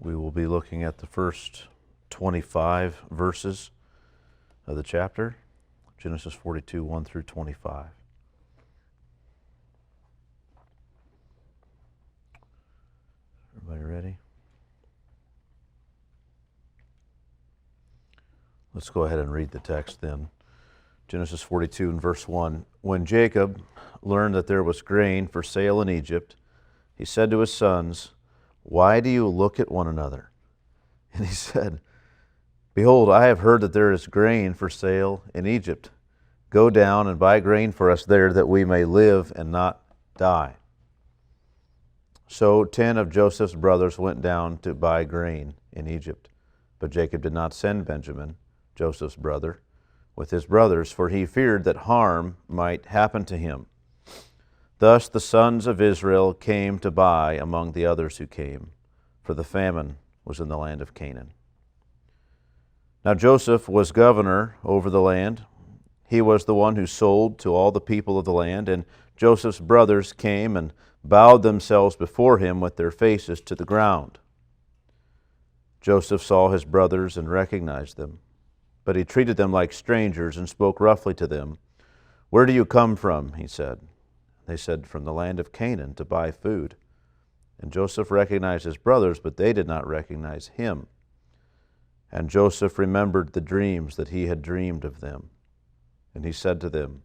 We will be looking at the first 25 verses of the chapter, Genesis 42, 1 through 25. Everybody ready? Let's go ahead and read the text then. Genesis 42 and verse 1. When Jacob learned that there was grain for sale in Egypt, he said to his sons, "Why do you look at one another?" And he said, "Behold, I have heard that there is grain for sale in Egypt. Go down and buy grain for us there, that we may live and not die." So 10 of Joseph's brothers went down to buy grain in Egypt. But Jacob did not send Benjamin, Joseph's brother, with his brothers, for he feared that harm might happen to him. Thus the sons of Israel came to buy among the others who came, for the famine was in the land of Canaan. Now Joseph was governor over the land. He was the one who sold to all the people of the land, and Joseph's brothers came and bowed themselves before him with their faces to the ground. Joseph saw his brothers and recognized them, but he treated them like strangers and spoke roughly to them. "Where do you come from?" he said. They said, "From the land of Canaan to buy food." And Joseph recognized his brothers, but they did not recognize him. And Joseph remembered the dreams that he had dreamed of them. And he said to them,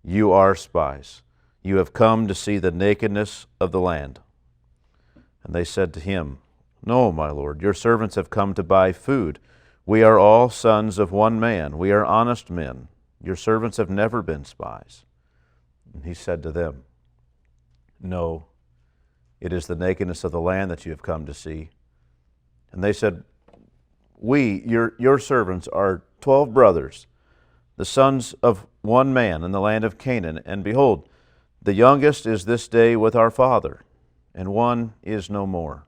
"You are spies. You have come to see the nakedness of the land." And they said to him, "No, my lord, your servants have come to buy food. We are all sons of one man. We are honest men. Your servants have never been spies." And he said to them, "No, it is the nakedness of the land that you have come to see." And they said, "We, your servants, are 12 brothers, the sons of one man in the land of Canaan. And behold, the youngest is this day with our father, and one is no more."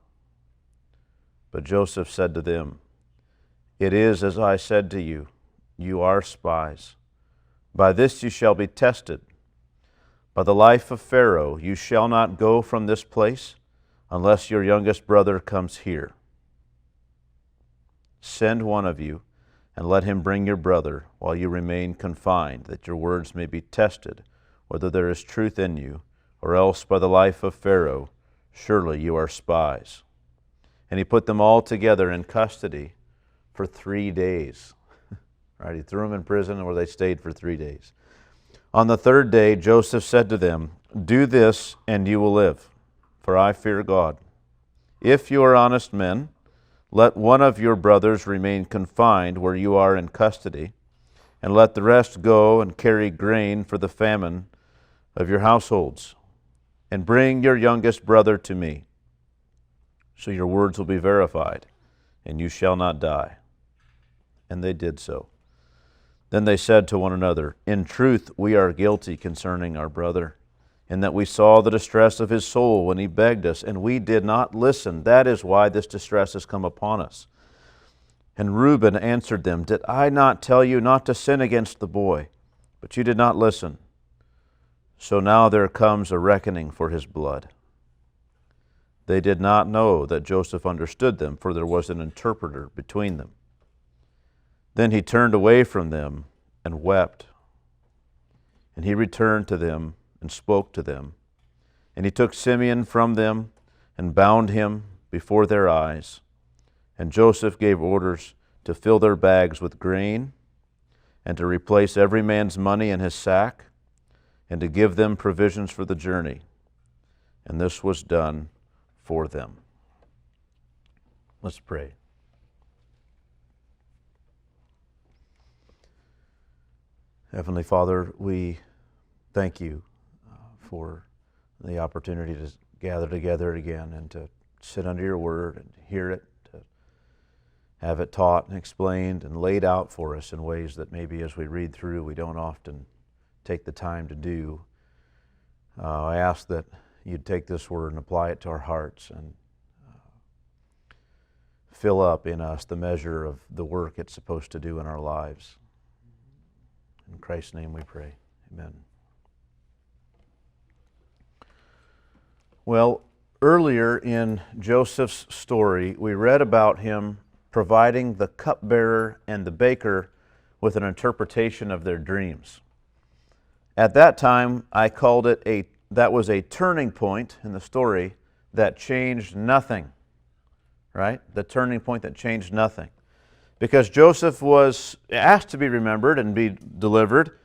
But Joseph said to them, "It is as I said to you, you are spies. By this you shall be tested. By the life of Pharaoh, you shall not go from this place unless your youngest brother comes here. Send one of you, and let him bring your brother while you remain confined, that your words may be tested, whether there is truth in you, or else by the life of Pharaoh, surely you are spies." And he put them all together in custody for 3 days. Right? He threw them in prison where they stayed for 3 days. On the third day, Joseph said to them, "Do this, and you will live, for I fear God. If you are honest men, let one of your brothers remain confined where you are in custody, and let the rest go and carry grain for the famine of your households. And bring your youngest brother to me, so your words will be verified, and you shall not die." And they did so. Then they said to one another, "In truth, we are guilty concerning our brother, in that we saw the distress of his soul when he begged us, and we did not listen. That is why this distress has come upon us." And Reuben answered them, "Did I not tell you not to sin against the boy? But you did not listen. So now there comes a reckoning for his blood." They did not know that Joseph understood them, for there was an interpreter between them. Then he turned away from them and wept. And he returned to them and spoke to them. And he took Simeon from them and bound him before their eyes. And Joseph gave orders to fill their bags with grain, and to replace every man's money in his sack, and to give them provisions for the journey. And this was done for them. Let's pray. Heavenly Father, we thank you for the opportunity to gather together again and to sit under your word and hear it, to have it taught and explained and laid out for us in ways that maybe as we read through we don't often take the time to do. I ask that you'd take this word and apply it to our hearts and fill up in us the measure of the work it's supposed to do in our lives. In Christ's name we pray. Amen. Well, Earlier in Joseph's story, we read about him providing the cupbearer and the baker with an interpretation of their dreams. At that time, I called it that was a turning point in the story that changed nothing, right? The turning point that changed nothing. Because Joseph was asked to be remembered and be delivered,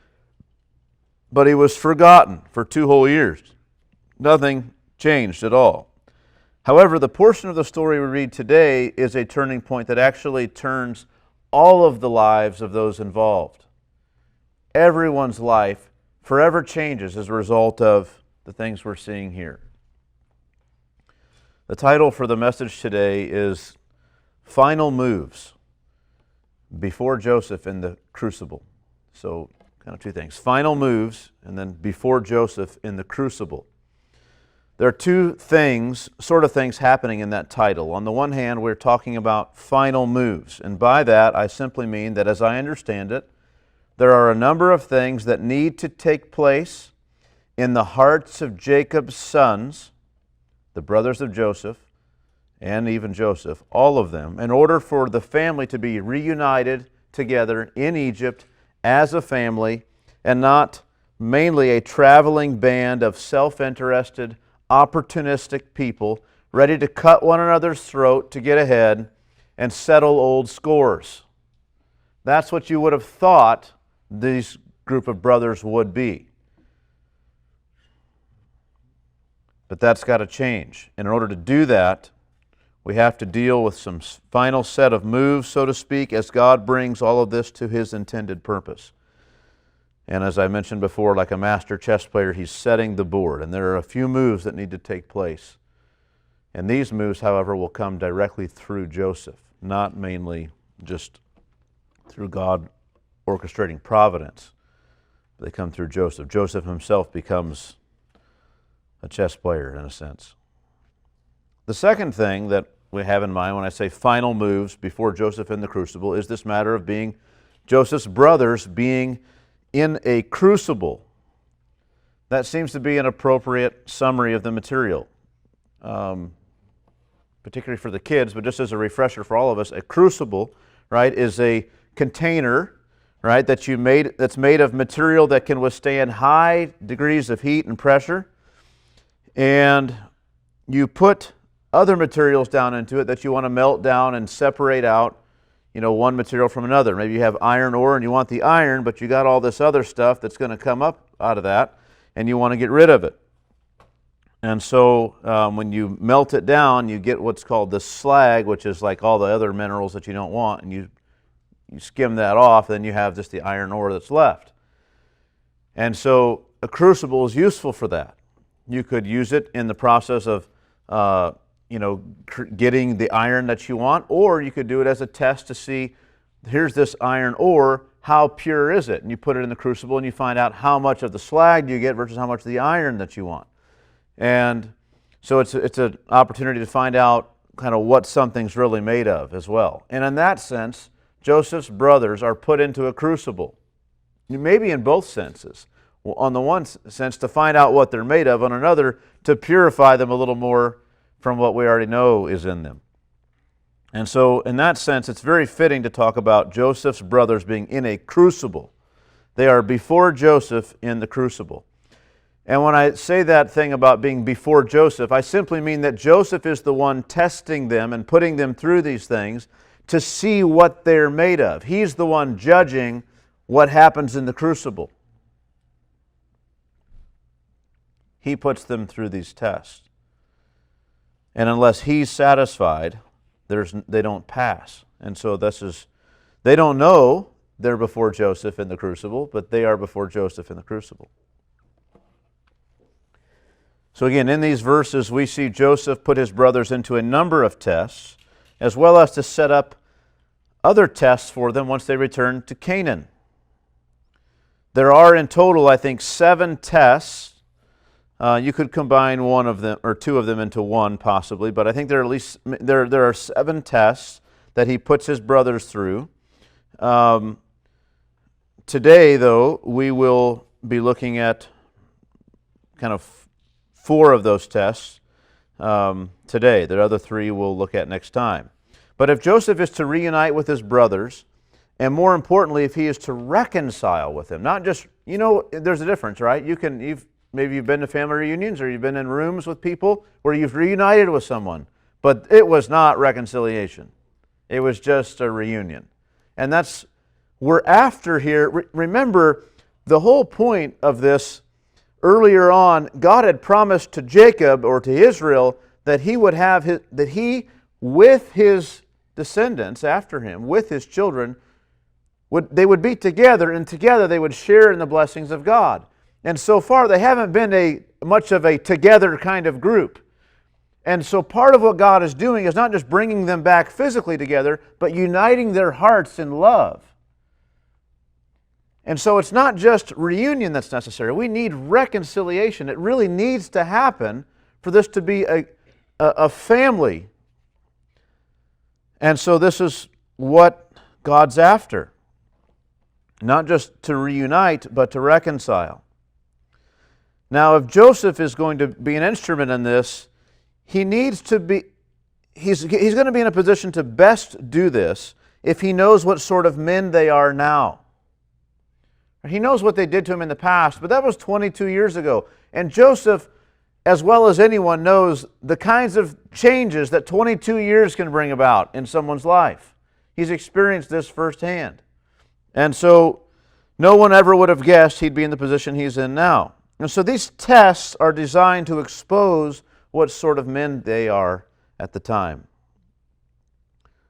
but he was forgotten for 2 whole years. Nothing changed at all. However, the portion of the story we read today is a turning point that actually turns all of the lives of those involved. Everyone's life forever changes as a result of the things we're seeing here. The title for the message today is Final Moves Before Joseph in the Crucible. So, kind of 2 things. Final moves, and then before Joseph in the crucible. There are 2 things happening in that title. On the one hand, we're talking about final moves. And by that, I simply mean that as I understand it, there are a number of things that need to take place in the hearts of Jacob's sons, the brothers of Joseph, and even Joseph, all of them, in order for the family to be reunited together in Egypt as a family and not mainly a traveling band of self-interested, opportunistic people ready to cut one another's throat to get ahead and settle old scores. That's what you would have thought these group of brothers would be. But that's got to change. And in order to do that, we have to deal with some final set of moves, so to speak, as God brings all of this to His intended purpose. And as I mentioned before, like a master chess player, he's setting the board. And there are a few moves that need to take place. And these moves, however, will come directly through Joseph, not mainly just through God orchestrating providence. They come through Joseph. Joseph himself becomes a chess player, in a sense. The second thing that we have in mind when I say final moves before Joseph in the crucible is this matter of being Joseph's brothers being in a crucible. That seems to be an appropriate summary of the material, particularly for the kids, but just as a refresher for all of us, a crucible, right, is a container, right, that's made of material that can withstand high degrees of heat and pressure, and you put other materials down into it that you want to melt down and separate out, one material from another. Maybe you have iron ore and you want the iron, but you got all this other stuff that's going to come up out of that, and you want to get rid of it. And so when you melt it down, you get what's called the slag, which is like all the other minerals that you don't want, and you skim that off, then you have just the iron ore that's left. And so a crucible is useful for that. You could use it in the process of getting the iron that you want, or you could do it as a test to see, here's this iron ore, how pure is it? And you put it in the crucible and you find out how much of the slag you get versus how much of the iron that you want. And so it's an opportunity to find out kind of what something's really made of as well. And in that sense, Joseph's brothers are put into a crucible, maybe in both senses. On the one sense, to find out what they're made of, on another, to purify them a little more from what we already know is in them. And so, in that sense, it's very fitting to talk about Joseph's brothers being in a crucible. They are before Joseph in the crucible. And when I say that thing about being before Joseph, I simply mean that Joseph is the one testing them and putting them through these things to see what they're made of. He's the one judging what happens in the crucible. He puts them through these tests. And unless he's satisfied, they don't pass. And so they don't know they're before Joseph in the crucible, but they are before Joseph in the crucible. So again, in these verses, we see Joseph put his brothers into a number of tests, as well as to set up other tests for them once they return to Canaan. There are in total, I think, 7 tests. You could combine one of them or 2 of them into one possibly, but I think there are 7 tests that he puts his brothers through. Today, though, we will be looking at kind of 4 of those tests today. The other three we'll look at next time. But if Joseph is to reunite with his brothers, and more importantly, if he is to reconcile with them, not just, there's a difference, right? Maybe you've been to family reunions or you've been in rooms with people where you've reunited with someone, but it was not reconciliation. It was just a reunion. And we're after here. Remember, the whole point of this, earlier on, God had promised to Jacob or to Israel that he would have with his descendants after him, with his children, they would be together, and together they would share in the blessings of God. And so far, they haven't been much of a together kind of group. And so part of what God is doing is not just bringing them back physically together, but uniting their hearts in love. And so it's not just reunion that's necessary. We need reconciliation. It really needs to happen for this to be a family. And so this is what God's after. Not just to reunite, but to reconcile. Now, if Joseph is going to be an instrument in this, he's going to be in a position to best do this if he knows what sort of men they are now. He knows what they did to him in the past, but that was 22 years ago. And Joseph, as well as anyone, knows the kinds of changes that 22 years can bring about in someone's life. He's experienced this firsthand. And so no one ever would have guessed he'd be in the position he's in now. And so these tests are designed to expose what sort of men they are at the time.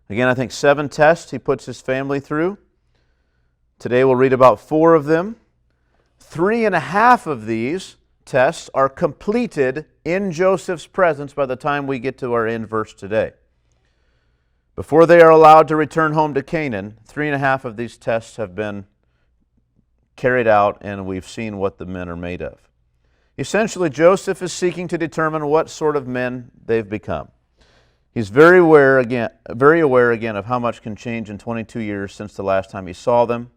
Again, I think 7 tests he puts his family through. Today we'll read about 4 of them. 3.5 of these tests are completed in Joseph's presence by the time we get to our end verse today. Before they are allowed to return home to Canaan, 3.5 of these tests have been carried out, and we've seen what the men are made of. Essentially, Joseph is seeking to determine what sort of men they've become. He's very aware again of how much can change in 22 years since the last time he saw them,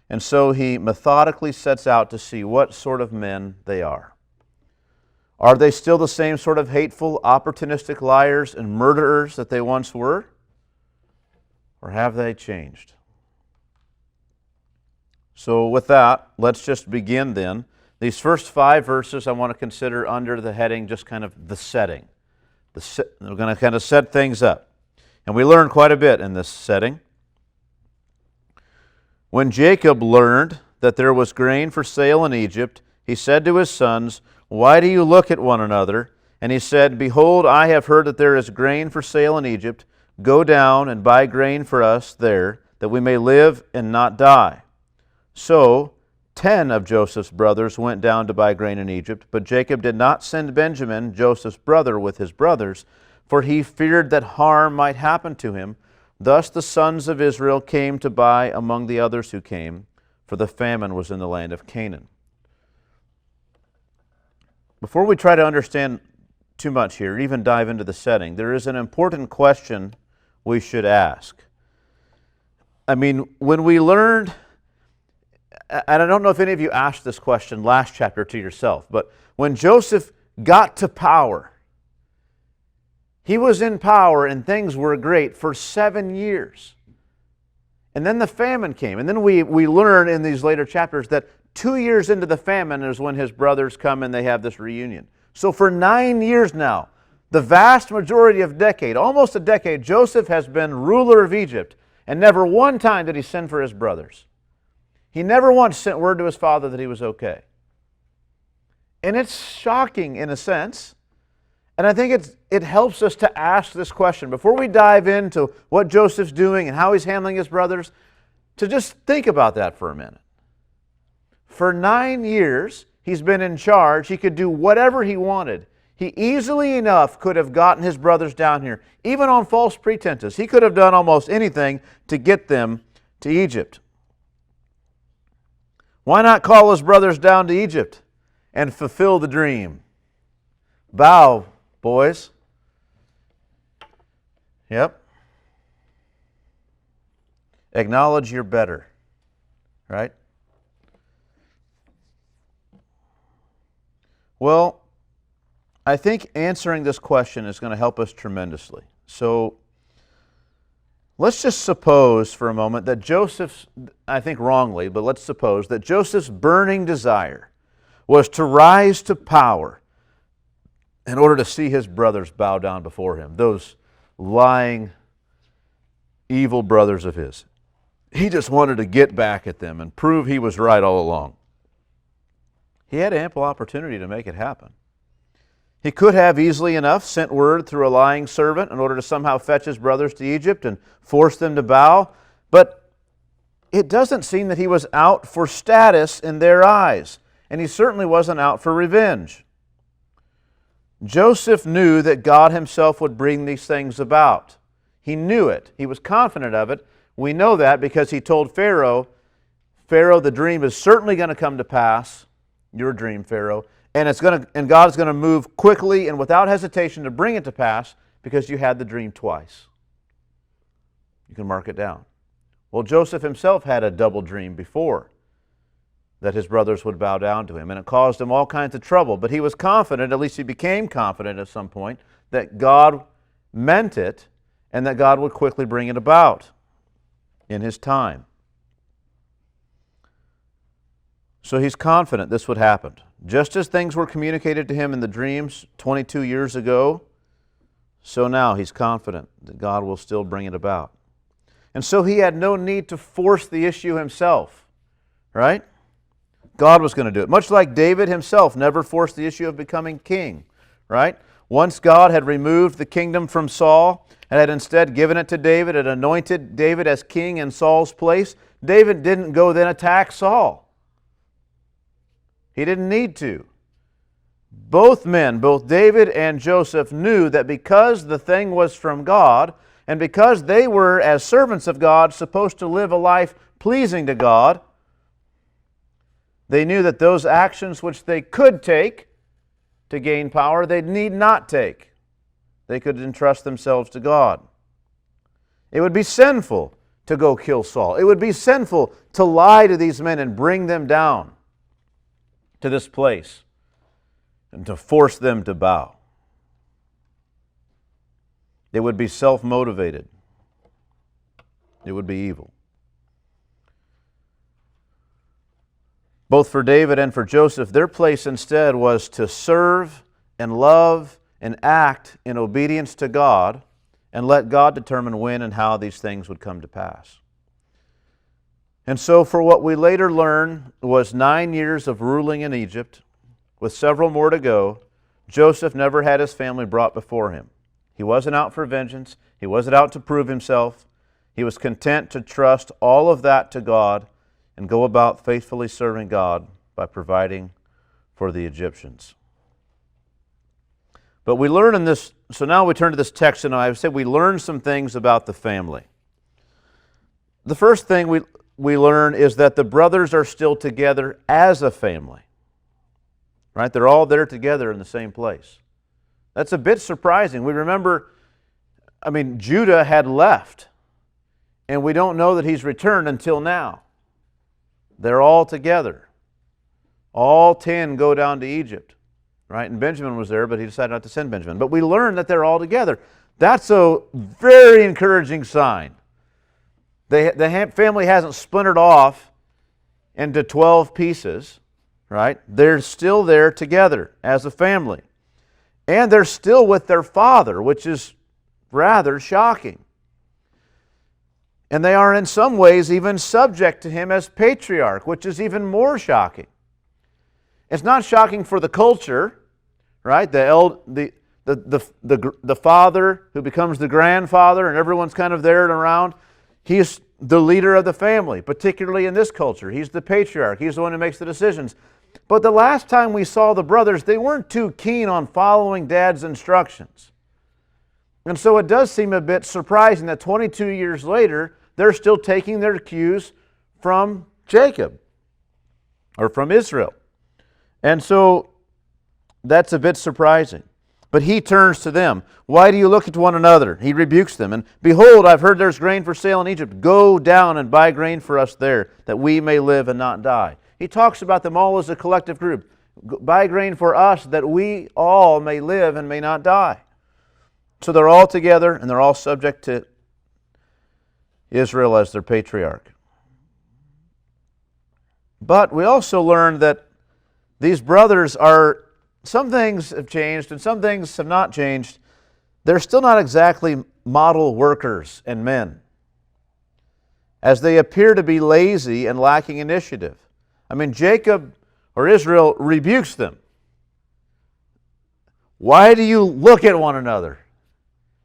and so he methodically sets out to see what sort of men they are. Are they still the same sort of hateful, opportunistic liars and murderers that they once were? Or have they changed? So with that, let's just begin then. These first 5 verses I want to consider under the heading just kind of the setting. We're going to kind of set things up. And we learn quite a bit in this setting. When Jacob learned that there was grain for sale in Egypt, he said to his sons, "Why do you look at one another?" And he said, "Behold, I have heard that there is grain for sale in Egypt. Go down and buy grain for us there, that we may live and not die." So 10 of Joseph's brothers went down to buy grain in Egypt, but Jacob did not send Benjamin, Joseph's brother, with his brothers, for he feared that harm might happen to him. Thus the sons of Israel came to buy among the others who came, for the famine was in the land of Canaan. Before we try to understand too much here, even dive into the setting, there is an important question we should ask. I mean, when we learned, and I don't know if any of you asked this question last chapter to yourself, but when Joseph got to power, he was in power and things were great for 7 years. And then the famine came. And then we learn in these later chapters that 2 years into the famine is when his brothers come and they have this reunion. So for 9 years now, the vast majority of almost a decade, Joseph has been ruler of Egypt, and never one time did he send for his brothers. He never once sent word to his father that he was okay. And it's shocking in a sense, and I think it helps us to ask this question before we dive into what Joseph's doing and how he's handling his brothers, to just think about that for a minute. For 9 years, he's been in charge. He could do whatever he wanted. He easily enough could have gotten his brothers down here, even on false pretenses. He could have done almost anything to get them to Egypt. Why not call his brothers down to Egypt and fulfill the dream? Bow, boys. Yep. Acknowledge you're better, right? Well, I think answering this question is going to help us tremendously. So let's just suppose for a moment that Joseph's, I think wrongly, but let's suppose that Joseph's burning desire was to rise to power in order to see his brothers bow down before him, those lying, evil brothers of his. He just wanted to get back at them and prove he was right all along. He had ample opportunity to make it happen. He could have easily enough sent word through a lying servant in order to somehow fetch his brothers to Egypt and force them to bow, but it doesn't seem that he was out for status in their eyes, and he certainly wasn't out for revenge. Joseph knew that God himself would bring these things about. He knew it. He was confident of it. We know that because he told Pharaoh, Pharaoh, the dream is certainly going to come to pass, your dream, Pharaoh, and God is going to move quickly and without hesitation to bring it to pass because you had the dream twice. You can mark it down. Well, Joseph himself had a double dream before that his brothers would bow down to him, and it caused him all kinds of trouble. But he was confident, at least he became confident at some point, that God meant it and that God would quickly bring it about in his time. So he's confident this would happen. Just as things were communicated to him in the dreams 22 years ago, so now he's confident that God will still bring it about. And so he had no need to force the issue himself, right? God was going to do it. Much like David himself never forced the issue of becoming king, right? Once God had removed the kingdom from Saul and had instead given it to David and anointed David as king in Saul's place, David didn't go then attack Saul. He didn't need to. Both men, both David and Joseph, knew that because the thing was from God and because they were, as servants of God, supposed to live a life pleasing to God, they knew that those actions which they could take to gain power, they need not take. They could entrust themselves to God. It would be sinful to go kill Saul. It would be sinful to lie to these men and bring them down to this place and to force them to bow. It would be self-motivated. It would be evil. Both for David and for Joseph, their place instead was to serve and love and act in obedience to God and let God determine when and how these things would come to pass. And so for what we later learn was 9 years of ruling in Egypt, with several more to go, Joseph never had his family brought before him. He wasn't out for vengeance. He wasn't out to prove himself. He was content to trust all of that to God and go about faithfully serving God by providing for the Egyptians. But we learn in this, so now we turn to this text, and I've said we learn some things about the family. The first thing we learn is that the brothers are still together as a family. Right? They're all there together in the same place. That's a bit surprising. We remember, Judah had left, and we don't know that he's returned until now. They're all together. All 10 go down to Egypt. Right? And Benjamin was there, but he decided not to send Benjamin. But we learn that they're all together. That's a very encouraging sign. The family hasn't splintered off into 12 pieces, right? They're still there together as a family. And they're still with their father, which is rather shocking. And they are in some ways even subject to him as patriarch, which is even more shocking. It's not shocking for the culture, right? The father who becomes the grandfather and everyone's kind of there and around. He's the leader of the family, particularly in this culture. He's the patriarch. He's the one who makes the decisions. But the last time we saw the brothers, they weren't too keen on following Dad's instructions. And so it does seem a bit surprising that 22 years later, they're still taking their cues from Jacob or from Israel. And so that's a bit surprising. But he turns to them. Why do you look at one another? He rebukes them. And behold, I've heard there's grain for sale in Egypt. Go down and buy grain for us there, that we may live and not die. He talks about them all as a collective group. Buy grain for us that we all may live and may not die. So they're all together and they're all subject to Israel as their patriarch. But we also learned that these brothers are, some things have changed and some things have not changed. They're still not exactly model workers and men, as they appear to be lazy and lacking initiative. I mean, Jacob or Israel rebukes them. Why do you look at one another?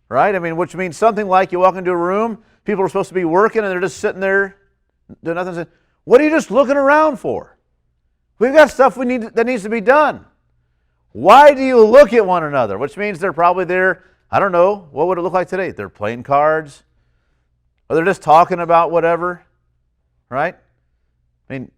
Right? I mean, which means something like you walk into a room, people are supposed to be working and they're just sitting there doing nothing. What are you just looking around for? We've got stuff that needs to be done. Why do you look at one another? Which means they're probably there, I don't know, what would it look like today? They're playing cards, or they're just talking about whatever, right? I mean,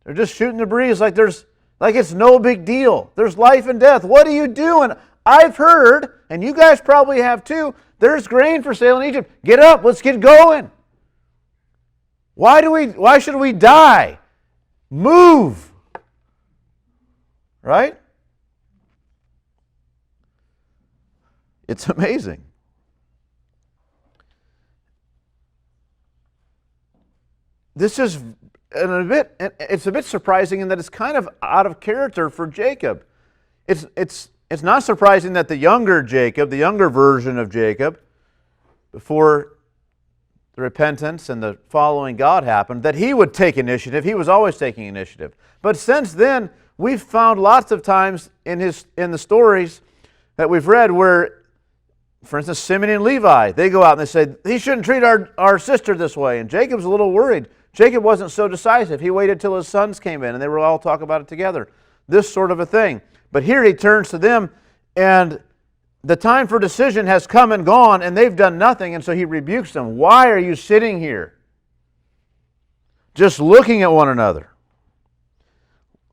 they're just shooting the breeze like it's no big deal. There's life and death. What are you doing? I've heard, and you guys probably have too, there's grain for sale in Egypt. Get up, let's get going. Why should we die? Move. Right? It's amazing. It's a bit surprising in that it's kind of out of character for Jacob. It's not surprising that the younger Jacob, the younger version of Jacob, before the repentance and the following God happened, that he would take initiative. He was always taking initiative. But since then, we've found lots of times in the stories that we've read where, for instance, Simeon and Levi, they go out and they say, he shouldn't treat our sister this way. And Jacob's a little worried. Jacob wasn't so decisive. He waited till his sons came in and they were all talk about it together. This sort of a thing. But here he turns to them, and the time for decision has come and gone, and they've done nothing, and so he rebukes them. Why are you sitting here just looking at one another?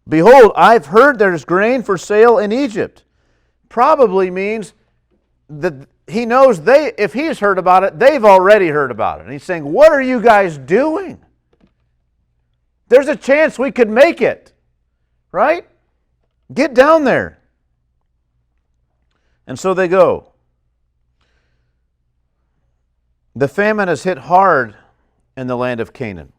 Behold, I've heard there's grain for sale in Egypt. Probably means that he knows if he's heard about it, they've already heard about it. And he's saying, what are you guys doing? There's a chance we could make it, right? Get down there. And so they go. The famine has hit hard in the land of Canaan.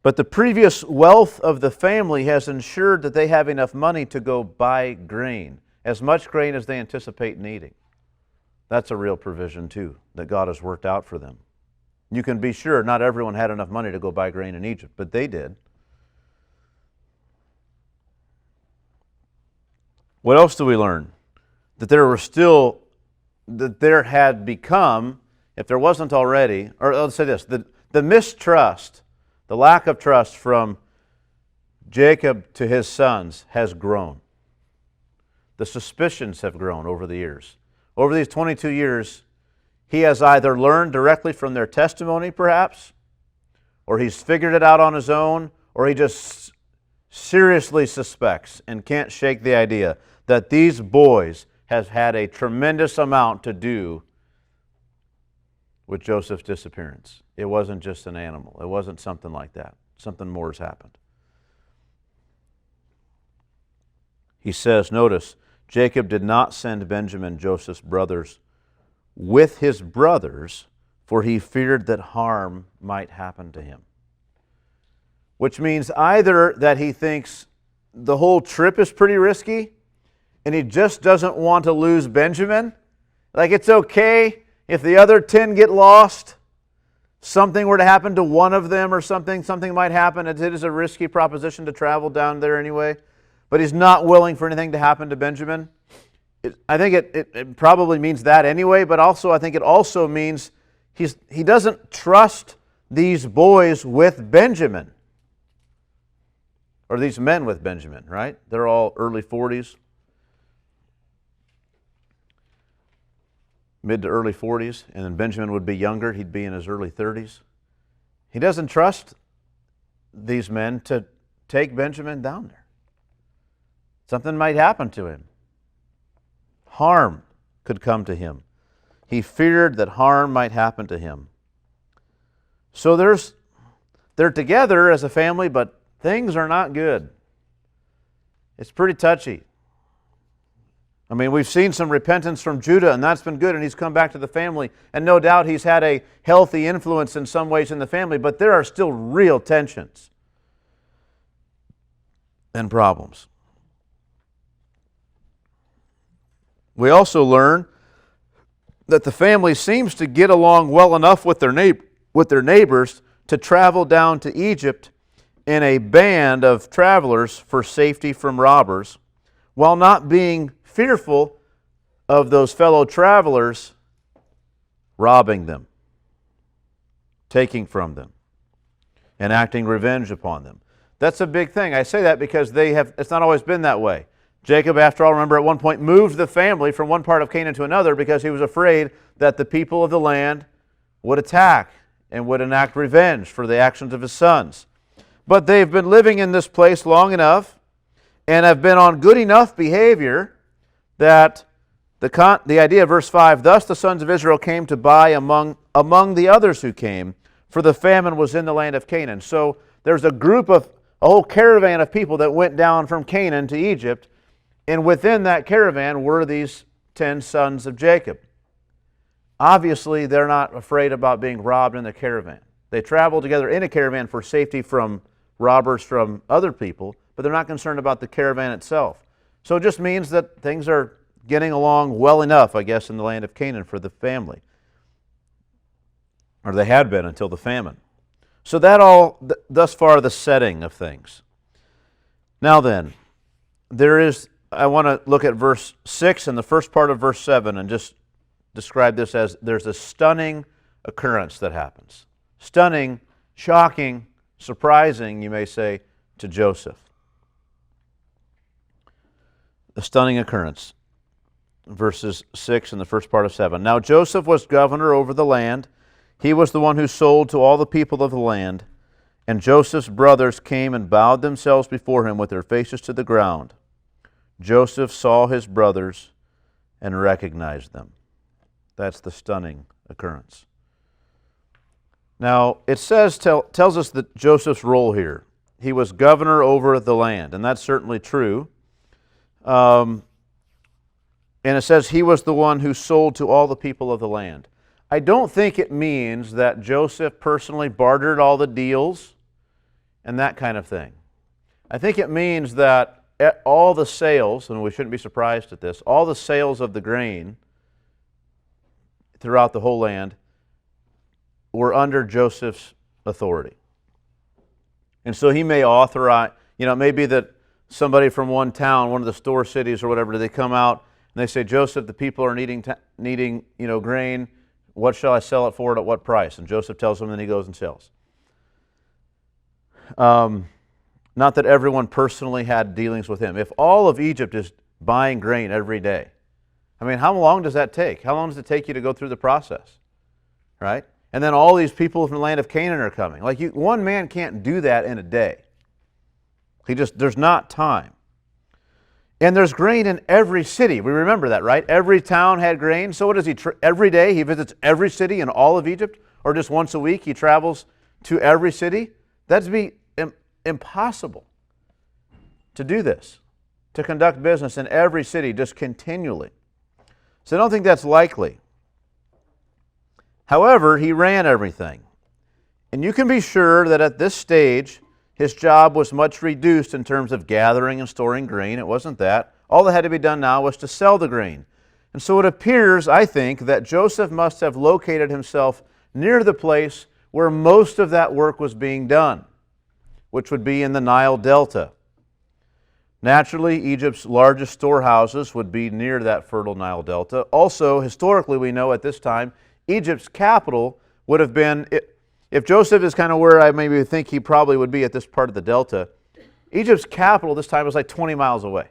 But the previous wealth of the family has ensured that they have enough money to go buy grain, as much grain as they anticipate needing. That's a real provision too, that God has worked out for them. You can be sure not everyone had enough money to go buy grain in Egypt, but they did. What else do we learn? That there had become, if there wasn't already, or let's say this, the mistrust, the lack of trust from Jacob to his sons has grown. The suspicions have grown over the years. Over these 22 years, he has either learned directly from their testimony, perhaps, or he's figured it out on his own, or he just seriously suspects and can't shake the idea that these boys have had a tremendous amount to do with Joseph's disappearance. It wasn't just an animal. It wasn't something like that. Something more has happened. He says, notice, Jacob did not send Benjamin, Joseph's brothers, with his brothers, for he feared that harm might happen to him. Which means either that he thinks the whole trip is pretty risky, and he just doesn't want to lose Benjamin. Like, it's okay if the other 10 get lost, something were to happen to one of them or something might happen. It is a risky proposition to travel down there anyway. But he's not willing for anything to happen to Benjamin. I think it probably means that anyway, but also I think it also means he doesn't trust these boys with Benjamin. Or these men with Benjamin, right? They're all early 40s. Mid to early 40s, and then Benjamin would be younger. He'd be in his early 30s. He doesn't trust these men to take Benjamin down there. Something might happen to him. Harm could come to him. He feared that harm might happen to him. So they're together as a family, but things are not good. It's pretty touchy. I mean, we've seen some repentance from Judah, and that's been good, and he's come back to the family. And no doubt he's had a healthy influence in some ways in the family, but there are still real tensions and problems. We also learn that the family seems to get along well enough with their neighbors to travel down to Egypt in a band of travelers for safety from robbers, while not being fearful of those fellow travelers robbing them, taking from them, and acting revenge upon them. That's a big thing. I say that because it's not always been that way. Jacob, after all, remember, at one point moved the family from one part of Canaan to another because he was afraid that the people of the land would attack and would enact revenge for the actions of his sons. But they've been living in this place long enough and have been on good enough behavior that the idea of verse 5, thus the sons of Israel came to buy among the others who came, for the famine was in the land of Canaan. So there's a whole caravan of people that went down from Canaan to Egypt, and within that caravan were these 10 sons of Jacob. Obviously, they're not afraid about being robbed in the caravan. They travel together in a caravan for safety from robbers from other people, but they're not concerned about the caravan itself. So it just means that things are getting along well enough, I guess, in the land of Canaan for the family. Or they had been until the famine. So thus far, the setting of things. Now then, I want to look at verse 6 and the first part of verse 7 and just describe this as there's a stunning occurrence that happens. Stunning, shocking, surprising, you may say, to Joseph. A stunning occurrence. Verses 6 and the first part of 7. Now Joseph was governor over the land. He was the one who sold to all the people of the land. And Joseph's brothers came and bowed themselves before him with their faces to the ground. Joseph saw his brothers and recognized them. That's the stunning occurrence. Now, it tells us that Joseph's role here. He was governor over the land, and that's certainly true. And it says he was the one who sold to all the people of the land. I don't think it means that Joseph personally bartered all the deals and that kind of thing. I think it means that all the sales, and we shouldn't be surprised at this, all the sales of the grain throughout the whole land were under Joseph's authority. And so he may authorize, it may be that somebody from one town, one of the store cities or whatever, they come out and they say, Joseph, the people are needing grain. What shall I sell it for and at what price? And Joseph tells them, and then he goes and sells. Not that everyone personally had dealings with him. If all of Egypt is buying grain every day, how long does that take? How long does it take you to go through the process? Right? And then all these people from the land of Canaan are coming. One man can't do that in a day. There's not time. And there's grain in every city. We remember that, right? Every town had grain. So what does he, every day he visits every city in all of Egypt? Or just once a week he travels to every city? That'd be impossible to do this, to conduct business in every city just continually. So I don't think that's likely. However, he ran everything. And you can be sure that at this stage, his job was much reduced in terms of gathering and storing grain. It wasn't that. All that had to be done now was to sell the grain. And so it appears, I think, that Joseph must have located himself near the place where most of that work was being done, which would be in the Nile Delta. Naturally, Egypt's largest storehouses would be near that fertile Nile Delta. Also, historically, we know at this time, Egypt's capital would have been, if Joseph is kind of where I maybe think he probably would be at this part of the Delta, Egypt's capital this time was like 20 miles away.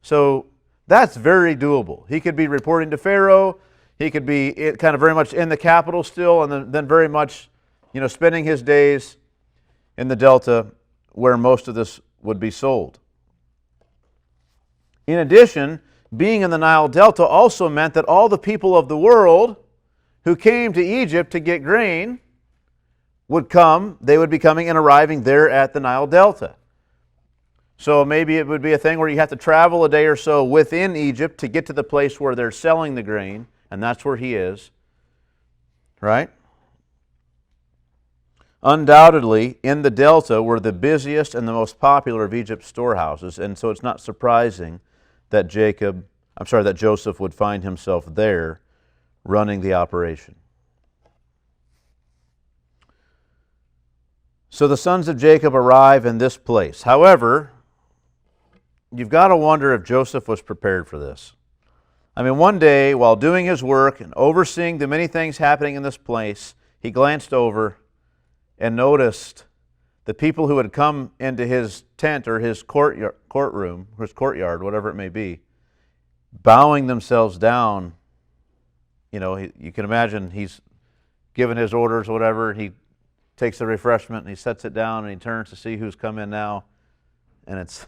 So that's very doable. He could be reporting to Pharaoh. He could be kind of very much in the capital still, and then very much, spending his days in the Delta where most of this would be sold. In addition, being in the Nile Delta also meant that all the people of the world who came to Egypt to get grain would come, they would be coming and arriving there at the Nile Delta. So maybe it would be a thing where you have to travel a day or so within Egypt to get to the place where they're selling the grain, and that's where he is, right? Undoubtedly, in the Delta were the busiest and the most popular of Egypt's storehouses, and so it's not surprising that Joseph would find himself there running the operation. So the sons of Jacob arrive in this place. However, you've got to wonder if Joseph was prepared for this. I mean, one day, while doing his work and overseeing the many things happening in this place, he glanced over and noticed the people who had come into his tent or his courtroom, his courtyard, whatever it may be, bowing themselves down. You know, you can imagine he's given his orders or whatever. He takes the refreshment and he sets it down and he turns to see who's come in now. And it's,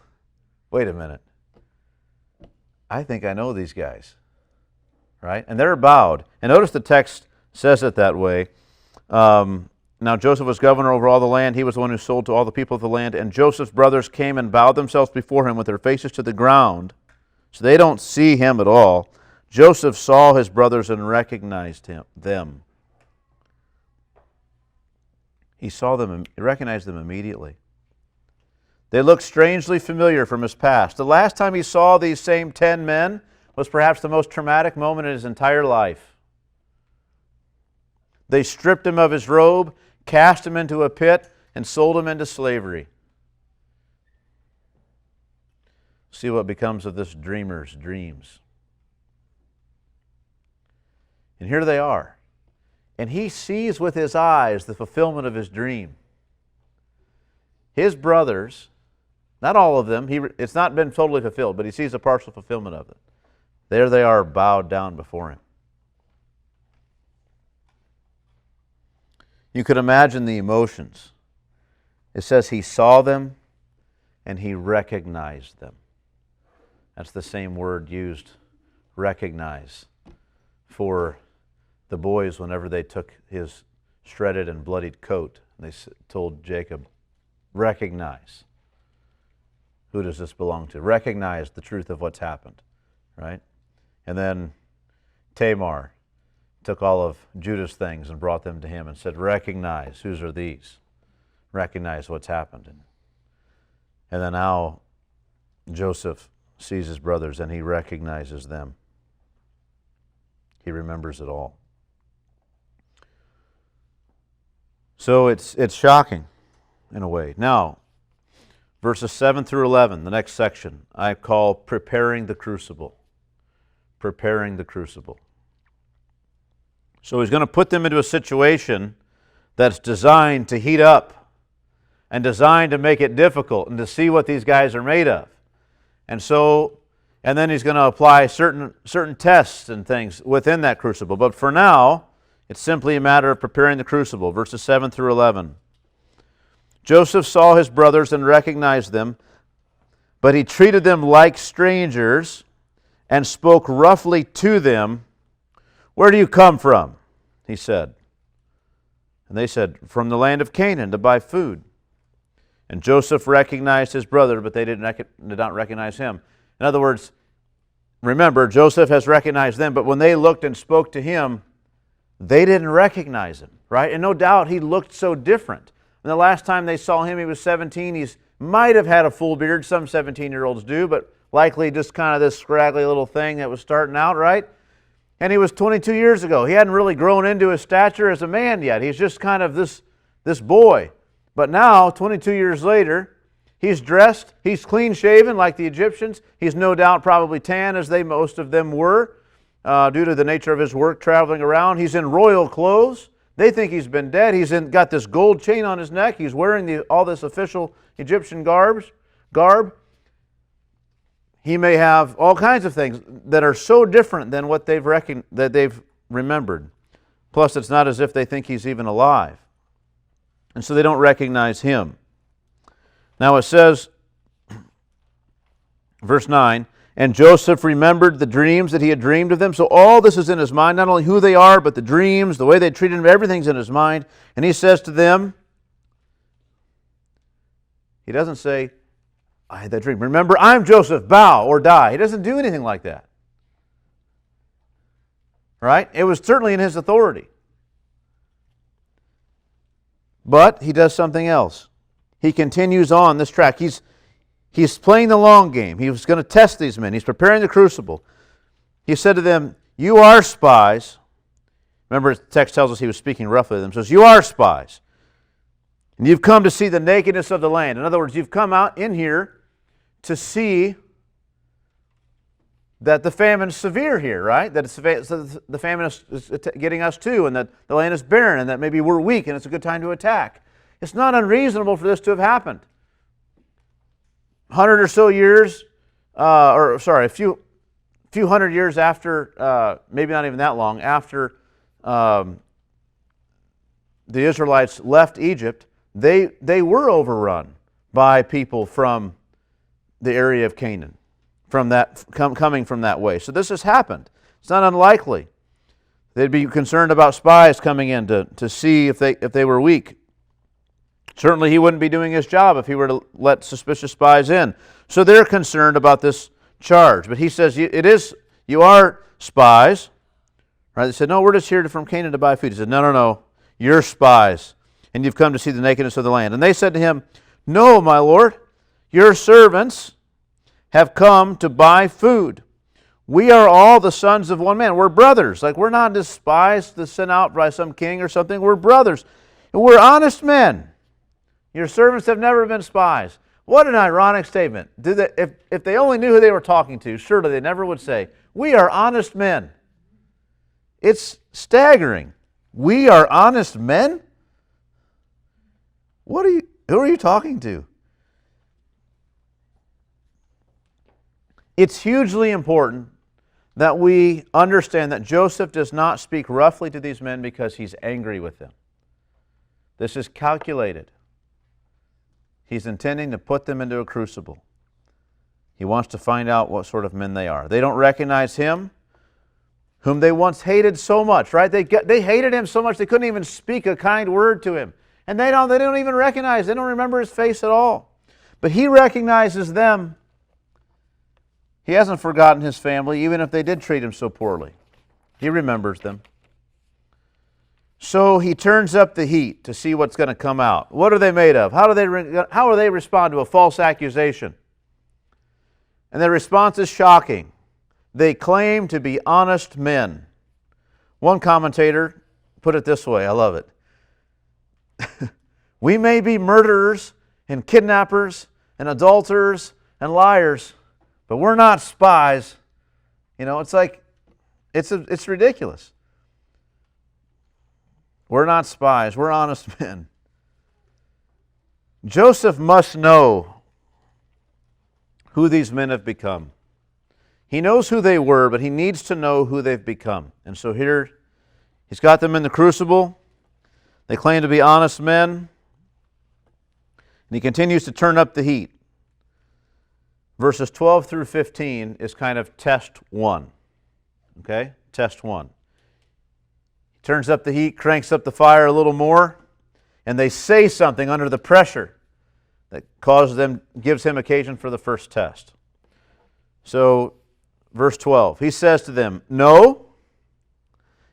wait a minute. I think I know these guys, right? And they're bowed. And notice the text says it that way. Now Joseph was governor over all the land. He was the one who sold to all the people of the land. And Joseph's brothers came and bowed themselves before him with their faces to the ground, so they don't see him at all. Joseph saw his brothers and recognized them. He saw them, he recognized them immediately. They looked strangely familiar from his past. The last time he saw these same 10 men was perhaps the most traumatic moment in his entire life. They stripped him of his robe, cast him into a pit, and sold him into slavery. See what becomes of this dreamer's dreams. And here they are. And he sees with his eyes the fulfillment of his dream. His brothers, not all of them, it's not been totally fulfilled, but he sees a partial fulfillment of it. There they are, bowed down before him. You could imagine the emotions. It says he saw them and he recognized them. That's the same word used, recognize, for the boys whenever they took his shredded and bloodied coat. They told Jacob, recognize. Who does this belong to? Recognize the truth of what's happened, right? And then Tamar took all of Judah's things and brought them to him and said, recognize, whose are these? Recognize what's happened. And then now Joseph sees his brothers and he recognizes them. He remembers it all. So it's shocking in a way. Now, verses 7 through 11, the next section, I call preparing the crucible. Preparing the crucible. So he's going to put them into a situation that's designed to heat up and designed to make it difficult and to see what these guys are made of. And then he's going to apply certain tests and things within that crucible. But for now, it's simply a matter of preparing the crucible. Verses 7 through 11. Joseph saw his brothers and recognized them, but he treated them like strangers and spoke roughly to them. Where do you come from? He said. And they said, from the land of Canaan to buy food. And Joseph recognized his brother, but they did not recognize him. In other words, remember, Joseph has recognized them, but when they looked and spoke to him, they didn't recognize him, right? And no doubt he looked so different. And the last time they saw him, he was 17. He might have had a full beard. Some 17-year-olds do, but likely just kind of this scraggly little thing that was starting out, right? And he was 22 years ago. He hadn't really grown into his stature as a man yet. He's just kind of this boy. But now, 22 years later, he's dressed, he's clean-shaven like the Egyptians. He's no doubt probably tan, as most of them were, due to the nature of his work traveling around. He's in royal clothes. They think he's been dead. He's got this gold chain on his neck. He's wearing all this official Egyptian garb. He may have all kinds of things that are so different than what they've remembered. Plus, it's not as if they think he's even alive. And so they don't recognize him. Now it says, verse 9, And Joseph remembered the dreams that he had dreamed of them. So all this is in his mind, not only who they are, but the dreams, the way they treated him, everything's in his mind. And he says to them, he doesn't say, I had that dream. Remember, I'm Joseph, bow or die. He doesn't do anything like that. Right? It was certainly in his authority. But he does something else. He continues on this track. He's playing the long game. He was going to test these men. He's preparing the crucible. He said to them, you are spies. Remember, the text tells us he was speaking roughly to them. He says, you are spies. And you've come to see the nakedness of the land. In other words, you've come out in here to see that the famine is severe here, right? That the famine is getting us too, and that the land is barren, and that maybe we're weak, and it's a good time to attack. It's not unreasonable for this to have happened. 100 or so years, a few hundred years after, maybe not even that long, after the Israelites left Egypt, they were overrun by people from the area of Canaan, from that coming from that way. So this has happened. It's not unlikely. They'd be concerned about spies coming in to see if they were weak. Certainly he wouldn't be doing his job if he were to let suspicious spies in. So they're concerned about this charge. But he says, you are spies. Right? They said, no, we're just here from Canaan to buy food. He said, no, you're spies, and you've come to see the nakedness of the land. And they said to him, no, my Lord, your servants have come to buy food. We are all the sons of one man. We're brothers. Like, we're not just spies that's sent out by some king or something. We're brothers. And we're honest men. Your servants have never been spies. What an ironic statement. If they only knew who they were talking to, surely they never would say, we are honest men. It's staggering. We are honest men? Who are you talking to? It's hugely important that we understand that Joseph does not speak roughly to these men because he's angry with them. This is calculated. He's intending to put them into a crucible. He wants to find out what sort of men they are. They don't recognize him, whom they once hated so much, right? They hated him so much they couldn't even speak a kind word to him. And they don't even recognize, they don't remember his face at all. But he recognizes them. He hasn't forgotten his family, even if they did treat him so poorly. He remembers them. So he turns up the heat to see what's going to come out. What are they made of? How will they respond to a false accusation? And their response is shocking. They claim to be honest men. One commentator put it this way, I love it. We may be murderers and kidnappers and adulterers and liars, but we're not spies. You know, it's like, it's ridiculous. We're not spies. We're honest men. Joseph must know who these men have become. He knows who they were, but he needs to know who they've become. And so here, he's got them in the crucible. They claim to be honest men. And he continues to turn up the heat. Verses 12 through 15 is kind of test one. Okay? Test one. Turns up the heat, cranks up the fire a little more, and they say something under the pressure that gives him occasion for the first test. So, verse 12, he says to them, no,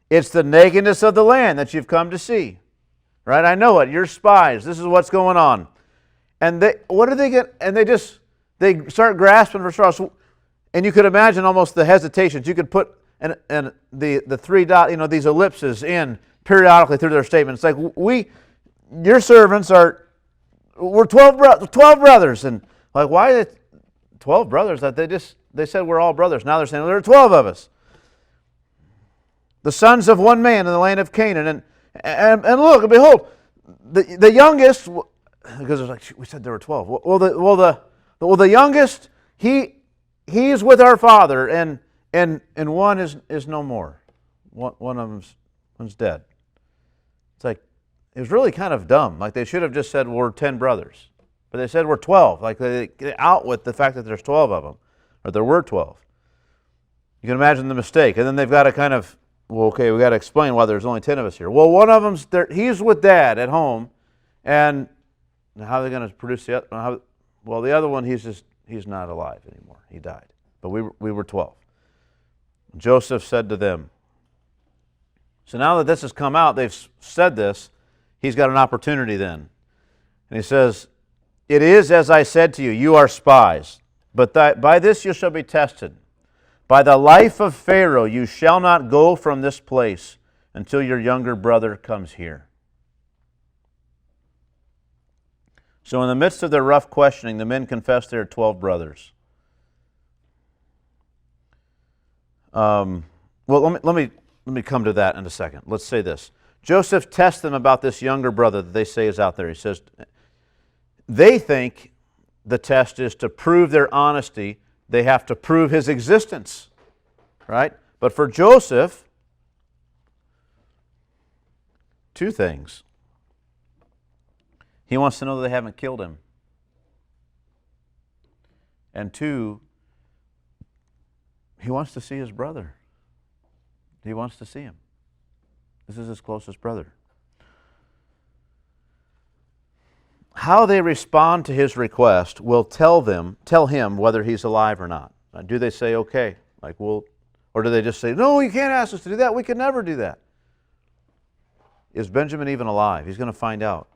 it's the nakedness of the land that you've come to see. Right? I know it. You're spies. This is what's going on. And what do they get? And they start grasping for straws. And you could imagine almost the hesitations. You could put and the three dot, these ellipses in periodically through their statements. It's like, your servants we're 12 brothers. And like, why are they 12 brothers? That they said we're all brothers. Now they're saying, well, there are 12 of us. The sons of one man in the land of Canaan. And look, and behold, the youngest, because it was like, we said there were 12. Well, the youngest, he is with our father, and one is no more. One of them's dead. It's like, it was really kind of dumb. Like, they should have just said we're 10 brothers. But they said we're 12. Like, they get out with the fact that there's 12 of them. or there were 12. You can imagine the mistake. And then they've got to kind of, well, okay, we got to explain why there's only 10 of us here. Well, one of them's there, he's with Dad at home, and how are they going to produce the other? Well, the other one, he's not alive anymore. He died. But we were 12. Joseph said to them, so now that this has come out, they've said this, he's got an opportunity then. And he says, it is as I said to you, you are spies, but by this you shall be tested. By the life of Pharaoh you shall not go from this place until your younger brother comes here. So in the midst of their rough questioning, the men confessed they are 12 brothers. Well, let me come to that in a second. Let's say this. Joseph tests them about this younger brother that they say is out there. He says, they think the test is to prove their honesty. They have to prove his existence, right? But for Joseph, two things. He wants to know that they haven't killed him. And two, he wants to see his brother. He wants to see him. This is his closest brother. How they respond to his request will tell him whether he's alive or not. Now, do they say, okay, or do they just say, no, you can't ask us to do that. We could never do that. Is Benjamin even alive? He's going to find out.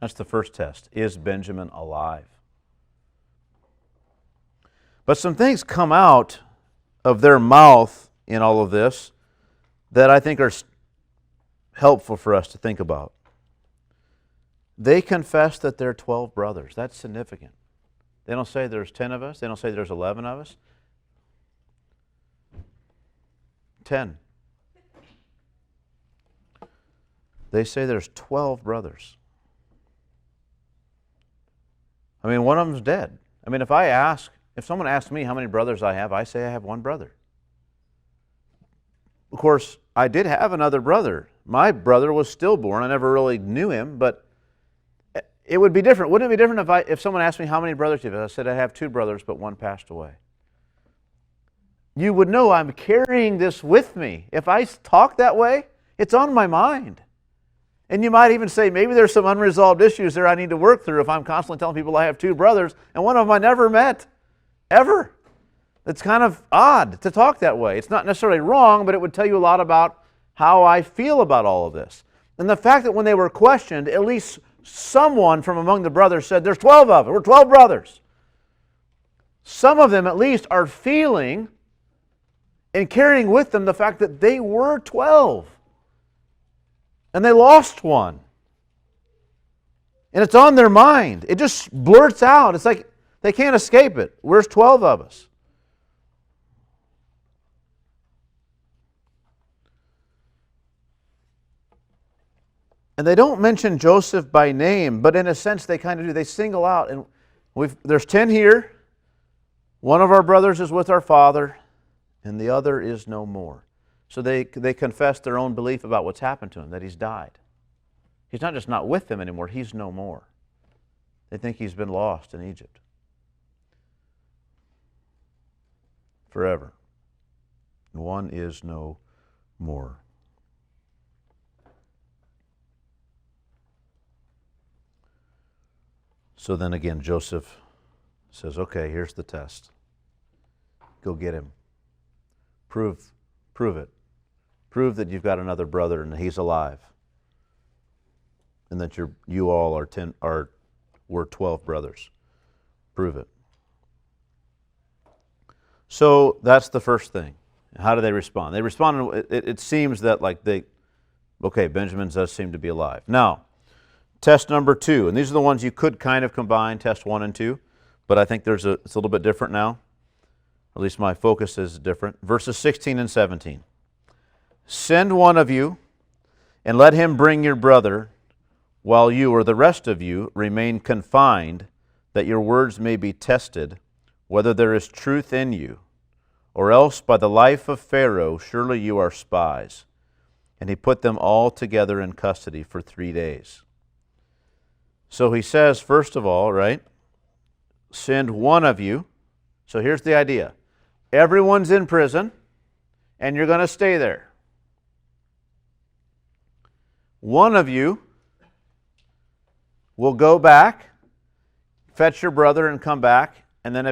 That's the first test. Is Benjamin alive? But some things come out of their mouth in all of this that I think are helpful for us to think about. They confess that they're 12 brothers. That's significant. They don't say there's 10 of us. They don't say there's 11 of us. 10. They say there's 12 brothers. I mean, one of them's dead. I mean, if someone asks me how many brothers I have, I say I have one brother. Of course, I did have another brother. My brother was stillborn. I never really knew him, but it would be different. Wouldn't it be different if someone asked me how many brothers you have? I said I have 2 brothers, but one passed away. You would know I'm carrying this with me. If I talk that way, it's on my mind. And you might even say, maybe there's some unresolved issues there I need to work through if I'm constantly telling people I have 2 brothers, and one of them I never met, ever. It's kind of odd to talk that way. It's not necessarily wrong, but it would tell you a lot about how I feel about all of this. And the fact that when they were questioned, at least someone from among the brothers said, there's 12 of us, we're 12 brothers. Some of them at least are feeling and carrying with them the fact that they were 12. And they lost one. And it's on their mind. It just blurts out. It's like they can't escape it. Where's 12 of us? And they don't mention Joseph by name, but in a sense they kind of do. They single out. And there's 10 here. One of our brothers is with our father, and the other is no more. So they confess their own belief about what's happened to him, that he's died. He's not just not with them anymore, he's no more. They think he's been lost in Egypt forever. One is no more. So then again, Joseph says, okay, here's the test. Go get him. Prove it. Prove that you've got another brother and that he's alive. And that you all were 12 brothers. Prove it. So that's the first thing. How do they respond? They respond, it seems that Benjamin does seem to be alive. Now, test number 2, and these are the ones you could kind of combine, test 1 and 2, but I think it's a little bit different now. At least my focus is different. Verses 16 and 17. Send one of you, and let him bring your brother, while you or the rest of you remain confined, that your words may be tested, whether there is truth in you, or else by the life of Pharaoh, surely you are spies. And he put them all together in custody for 3 days. So he says, first of all, right, send one of you. So here's the idea. Everyone's in prison, and you're going to stay there. One of you will go back, fetch your brother, and come back. And then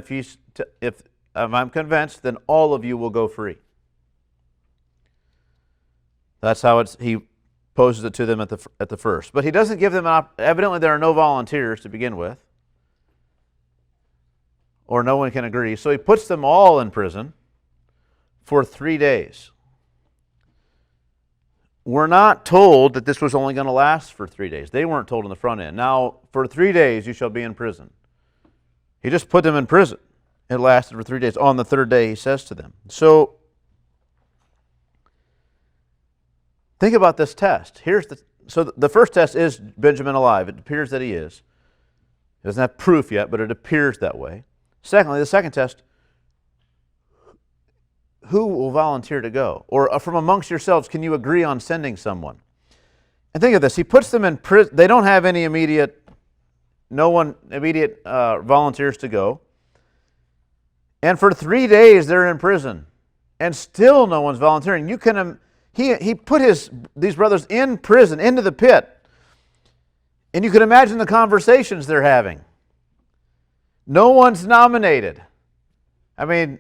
if I'm convinced, then all of you will go free. That's how he poses it to them at the first. But he doesn't give them evidently there are no volunteers to begin with, or no one can agree. So he puts them all in prison for 3 days. We're not told that this was only going to last for 3 days. They weren't told in the front end. Now, for 3 days you shall be in prison. He just put them in prison. It lasted for 3 days. On the third day, he says to them. So, think about this test. So the first test, is Benjamin alive? It appears that he is. It doesn't have proof yet, but it appears that way. Secondly, the second test, who will volunteer to go? Or from amongst yourselves, can you agree on sending someone? And think of this. He puts them in prison. They don't have any immediate volunteers to go. And for 3 days they're in prison. And still no one's volunteering. He put these brothers in prison, into the pit. And you can imagine the conversations they're having. No one's nominated. I mean,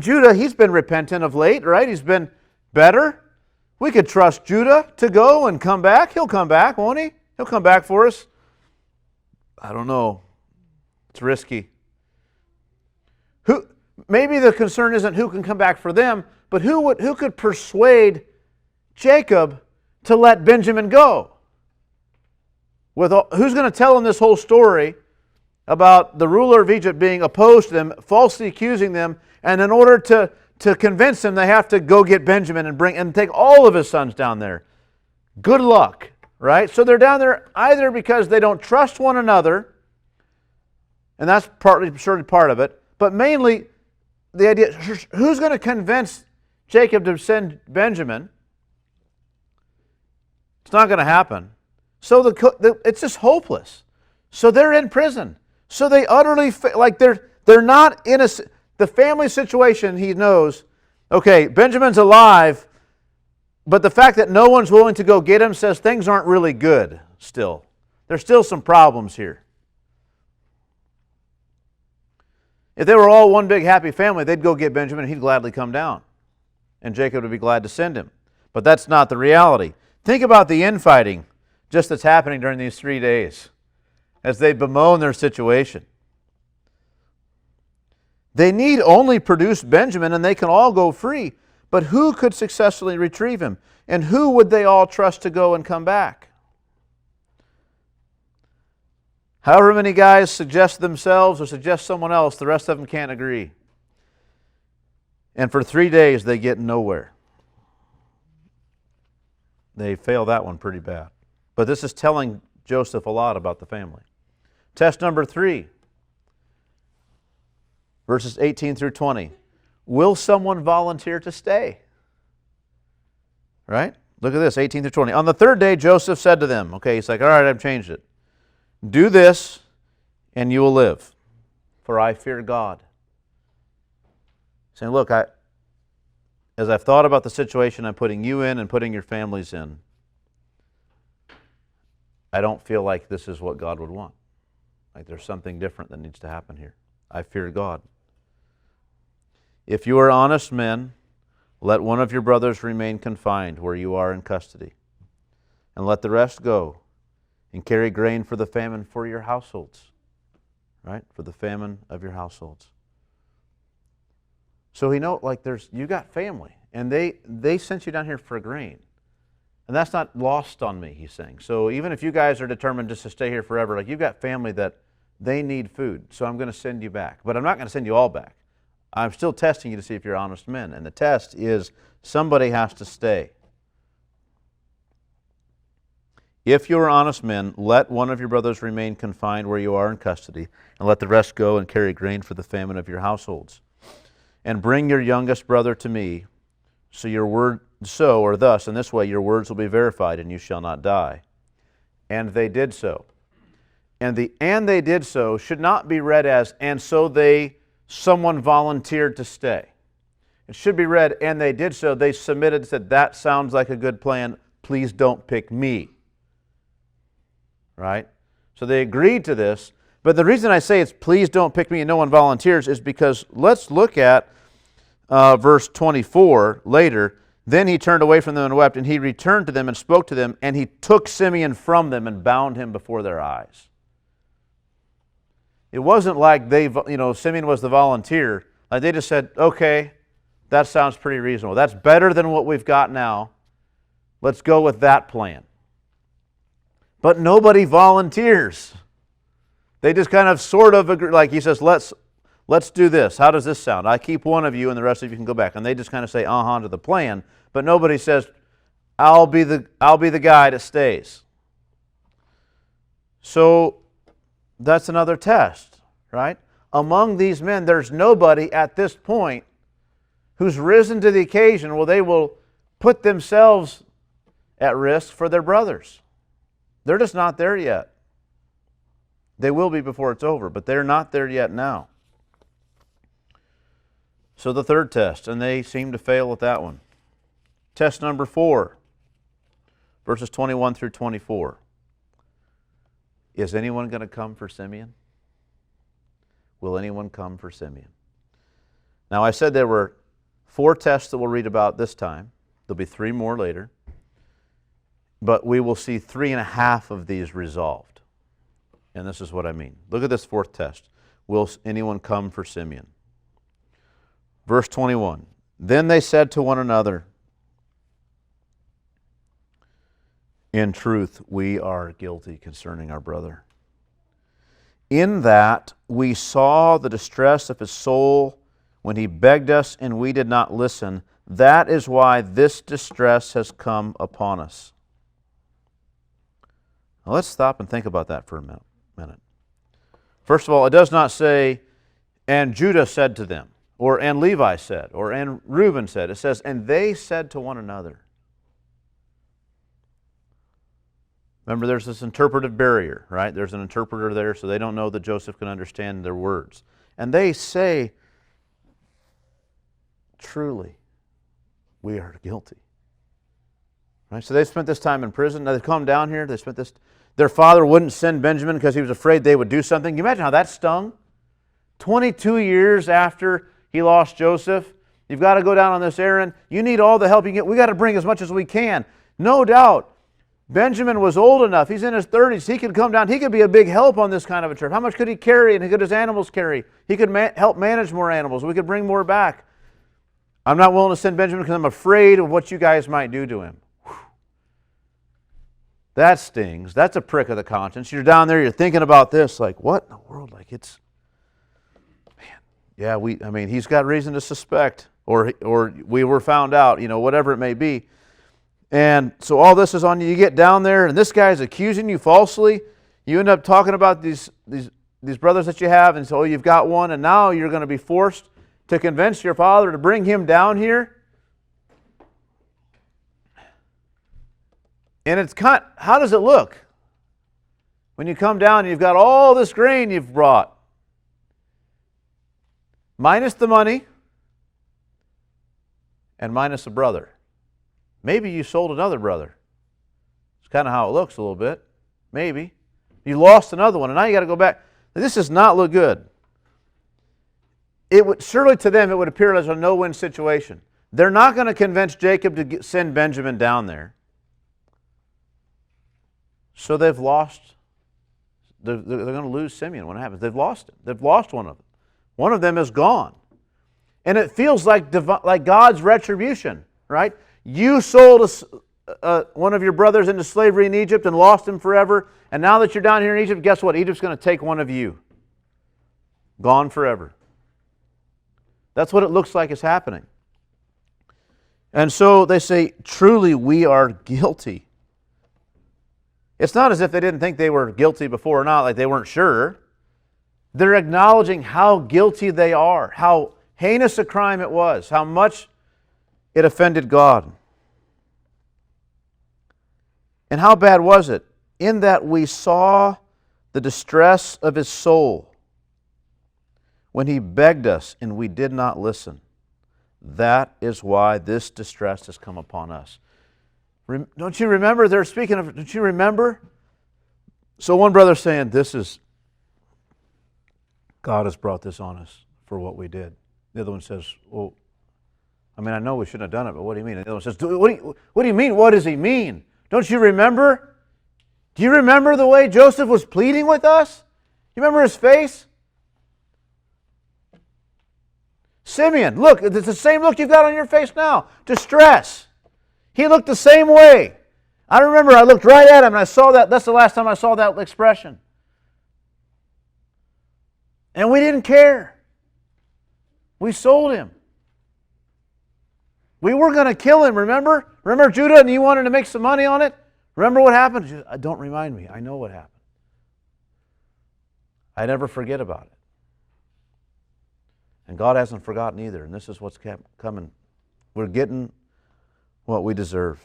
Judah, he's been repentant of late, right? He's been better. We could trust Judah to go and come back. He'll come back, won't he? He'll come back for us. I don't know. It's risky. Maybe the concern isn't who can come back for them, but who could persuade Jacob to let Benjamin go? Who's going to tell him this whole story about the ruler of Egypt being opposed to them, falsely accusing them, and in order to convince them, they have to go get Benjamin and take all of his sons down there. Good luck, right? So they're down there either because they don't trust one another, and that's certainly part of it, but mainly the idea, who's going to convince Jacob to send Benjamin? It's not going to happen. So it's just hopeless. So they're in prison. So they utterly, they're not in the family situation. He knows, okay, Benjamin's alive, but the fact that no one's willing to go get him says things aren't really good still. There's still some problems here. If they were all one big happy family, they'd go get Benjamin and he'd gladly come down. And Jacob would be glad to send him. But that's not the reality. Think about the infighting just that's happening during these 3 days as they bemoan their situation. They need only produce Benjamin and they can all go free. But who could successfully retrieve him? And who would they all trust to go and come back? However many guys suggest themselves or suggest someone else, the rest of them can't agree. And for 3 days they get nowhere. They fail that one pretty bad. But this is telling Joseph a lot about the family. Test number 3, verses 18 through 20. Will someone volunteer to stay? Right? Look at this, 18 through 20. On the third day, Joseph said to them, okay, he's like, all right, I've changed it. Do this, and you will live, for I fear God. Saying, look, as I've thought about the situation I'm putting you in and putting your families in, I don't feel like this is what God would want. Like there's something different that needs to happen here. I fear God. If you are honest men, let one of your brothers remain confined where you are in custody, and let the rest go and carry grain for the famine for your households. Right? For the famine of your households. So you got family, and they sent you down here for grain. And that's not lost on me, he's saying. So even if you guys are determined just to stay here forever, you've got family that they need food, so I'm going to send you back. But I'm not going to send you all back. I'm still testing you to see if you're honest men. And the test is somebody has to stay. If you are honest men, let one of your brothers remain confined where you are in custody, and let the rest go and carry grain for the famine of your households. And bring your youngest brother to me, thus, in this way, your words will be verified, and you shall not die. And they did so. and they did so should not be read as, and so someone volunteered to stay. It should be read, and they did so. They submitted and said, that sounds like a good plan. Please don't pick me. Right? So they agreed to this. But the reason I say it's please don't pick me and no one volunteers is because let's look at verse 24 later. Then he turned away from them and wept, and he returned to them and spoke to them, and he took Simeon from them and bound him before their eyes. It wasn't like Simeon was the volunteer. Like they just said, okay, that sounds pretty reasonable. That's better than what we've got now. Let's go with that plan. But nobody volunteers. They just kind of sort of agree, like he says, let's do this. How does this sound? I keep one of you and the rest of you can go back. And they just kind of say to the plan, but nobody says, I'll be the guy that stays. So that's another test, right? Among these men, there's nobody at this point who's risen to the occasion where they will put themselves at risk for their brothers. They're just not there yet. They will be before it's over, but they're not there yet now. So the third test, and they seem to fail at that one. Test number 4, verses 21 through 24. Is anyone going to come for Simeon? Will anyone come for Simeon? Now I said there were 4 tests that we'll read about this time. There'll be 3 more later. But we will see 3.5 of these resolved. And this is what I mean. Look at this 4th test. Will anyone come for Simeon? Verse 21. Then they said to one another, in truth, we are guilty concerning our brother. In that we saw the distress of his soul when he begged us and we did not listen. That is why this distress has come upon us. Now let's stop and think about that for a minute. First of all, it does not say, and Judah said to them, or and Levi said, or and Reuben said. It says, and they said to one another. Remember, there's this interpretive barrier, right? There's an interpreter there, so they don't know that Joseph can understand their words. And they say, truly, we are guilty. Right? So they spent this time in prison. Now they've come down here. They spent this. Their father wouldn't send Benjamin because he was afraid they would do something. Can you imagine how that stung? 22 years after he lost Joseph, you've got to go down on this errand. You need all the help you can get. We've got to bring as much as we can. No doubt, Benjamin was old enough. He's in his 30s. He could come down. He could be a big help on this kind of a trip. How much could he carry and could his animals carry? He could help manage more animals. We could bring more back. I'm not willing to send Benjamin because I'm afraid of what you guys might do to him. Whew. That stings. That's a prick of the conscience. You're down there, you're thinking about this, like, what in the world? Like, it's, man, yeah, he's got reason to suspect, or we were found out, whatever it may be. And so all this is on you. You get down there, and this guy's accusing you falsely. You end up talking about these brothers that you have, and so you've got one, and now you're going to be forced to convince your father to bring him down here. And it's how does it look when you come down and you've got all this grain you've brought, minus the money and minus a brother? Maybe you sold another brother. It's kind of how it looks a little bit. Maybe. You lost another one, and now you got to go back. This does not look good. Surely to them it would appear as a no-win situation. They're not going to convince Jacob to send Benjamin down there. So they've lost. They're going to lose Simeon when it happens. They've lost him. They've lost one of them. One of them is gone. And it feels like God's retribution, right? You sold one of your brothers into slavery in Egypt and lost him forever. And now that you're down here in Egypt, guess what? Egypt's going to take one of you. Gone forever. That's what it looks like is happening. And so they say, truly we are guilty. It's not as if they didn't think they were guilty before or not, like they weren't sure. They're acknowledging how guilty they are, how heinous a crime it was, how much it offended God. And how bad was it? In that we saw the distress of his soul, when he begged us and we did not listen. That is why this distress has come upon us. Don't you remember? They're speaking of, don't you remember? So one brother saying, God has brought this on us for what we did. The other one says, well, I mean, I know we shouldn't have done it, but what do you mean? And the other one says, what do you mean? What does he mean? Don't you remember? Do you remember the way Joseph was pleading with us? You remember his face? Simeon, look, it's the same look you've got on your face now. Distress. He looked the same way. I remember I looked right at him and I saw that. That's the last time I saw that expression. And we didn't care. We sold him. We were going to kill him, remember? Remember Judah and you wanted to make some money on it? Remember what happened? Don't remind me. I know what happened. I never forget about it. And God hasn't forgotten either. And this is what's coming. We're getting what we deserve.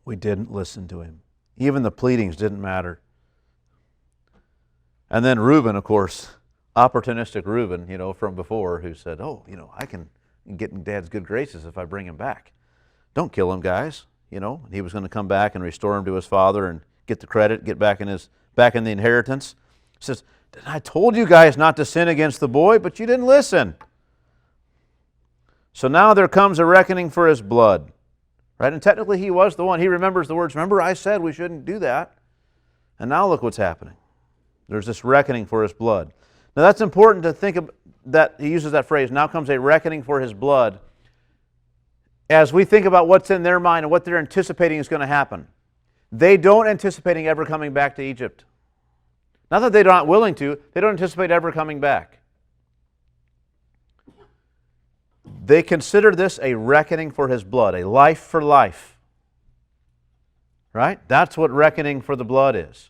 We didn't listen to him. Even the pleadings didn't matter. And then Reuben, of course, opportunistic Reuben, from before, who said, I can get in Dad's good graces if I bring him back. Don't kill him, guys. He was going to come back and restore him to his father and get the credit, get back in the inheritance. He says, I told you guys not to sin against the boy, but you didn't listen. So now there comes a reckoning for his blood. Right? And technically he was the one. He remembers the words, remember I said we shouldn't do that. And now look what's happening. There's this reckoning for his blood. Now that's important to think of, that he uses that phrase, now comes a reckoning for his blood, as we think about what's in their mind and what they're anticipating is going to happen. They don't anticipate ever coming back to Egypt. Not that they're not willing to, they don't anticipate ever coming back. They consider this a reckoning for his blood, a life for life. Right? That's what reckoning for the blood is.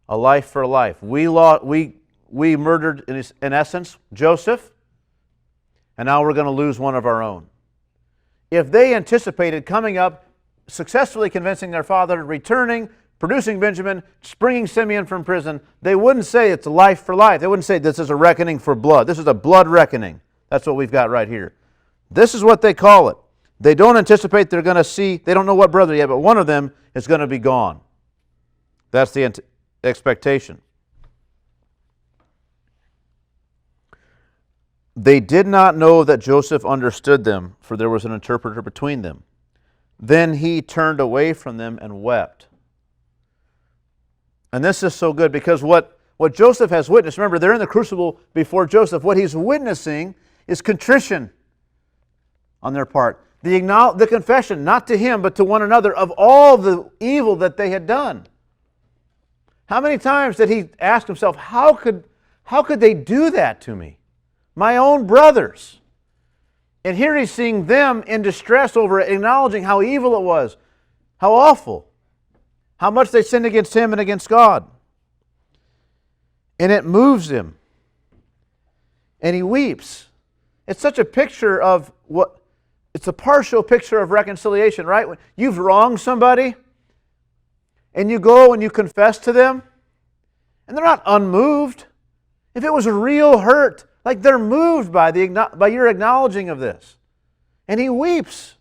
A life for life. We murdered, in essence, Joseph, and now we're going to lose one of our own. If they anticipated coming up, successfully convincing their father, returning, producing Benjamin, bringing Simeon from prison, they wouldn't say it's a life for life. They wouldn't say this is a reckoning for blood. This is a blood reckoning. That's what we've got right here. This is what they call it. They don't anticipate they're going to see, they don't know what brother yet, but one of them is going to be gone. That's the expectation. They did not know that Joseph understood them, for there was an interpreter between them. Then he turned away from them and wept. And this is so good because what Joseph has witnessed, remember, they're in the crucible before Joseph. What he's witnessing is contrition on their part. The confession, not to him, but to one another, of all the evil that they had done. How many times did he ask himself, how could they do that to me? My own brothers. And here he's seeing them in distress over it, acknowledging how evil it was, how awful, how much they sinned against him and against God. And it moves him. And he weeps. It's such a picture of it's a partial picture of reconciliation, right? When you've wronged somebody, and you go and you confess to them, and they're not unmoved. If it was a real hurt, like they're moved by your acknowledging of this. And he weeps.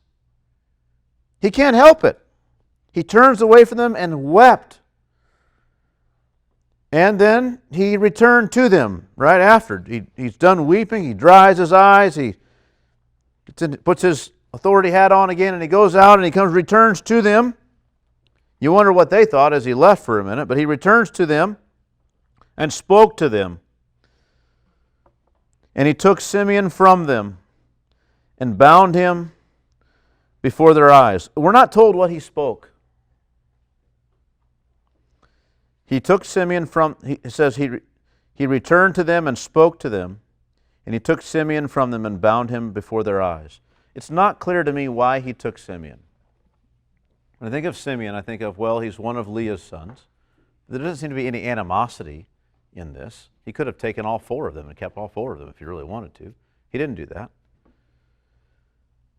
He can't help it. He turns away from them and wept. And then he returned to them right after. He's done weeping. He dries his eyes. He puts his authority hat on again, and he goes out and he returns to them. You wonder what they thought as he left for a minute, but he returns to them and spoke to them. And he took Simeon from them and bound him before their eyes. We're not told what he spoke. He took Simeon it says he returned to them and spoke to them, and he took Simeon from them and bound him before their eyes. It's not clear to me why he took Simeon. When I think of Simeon, I think of, he's one of Leah's sons. There doesn't seem to be any animosity in this. He could have taken all four of them and kept all four of them if he really wanted to. He didn't do that.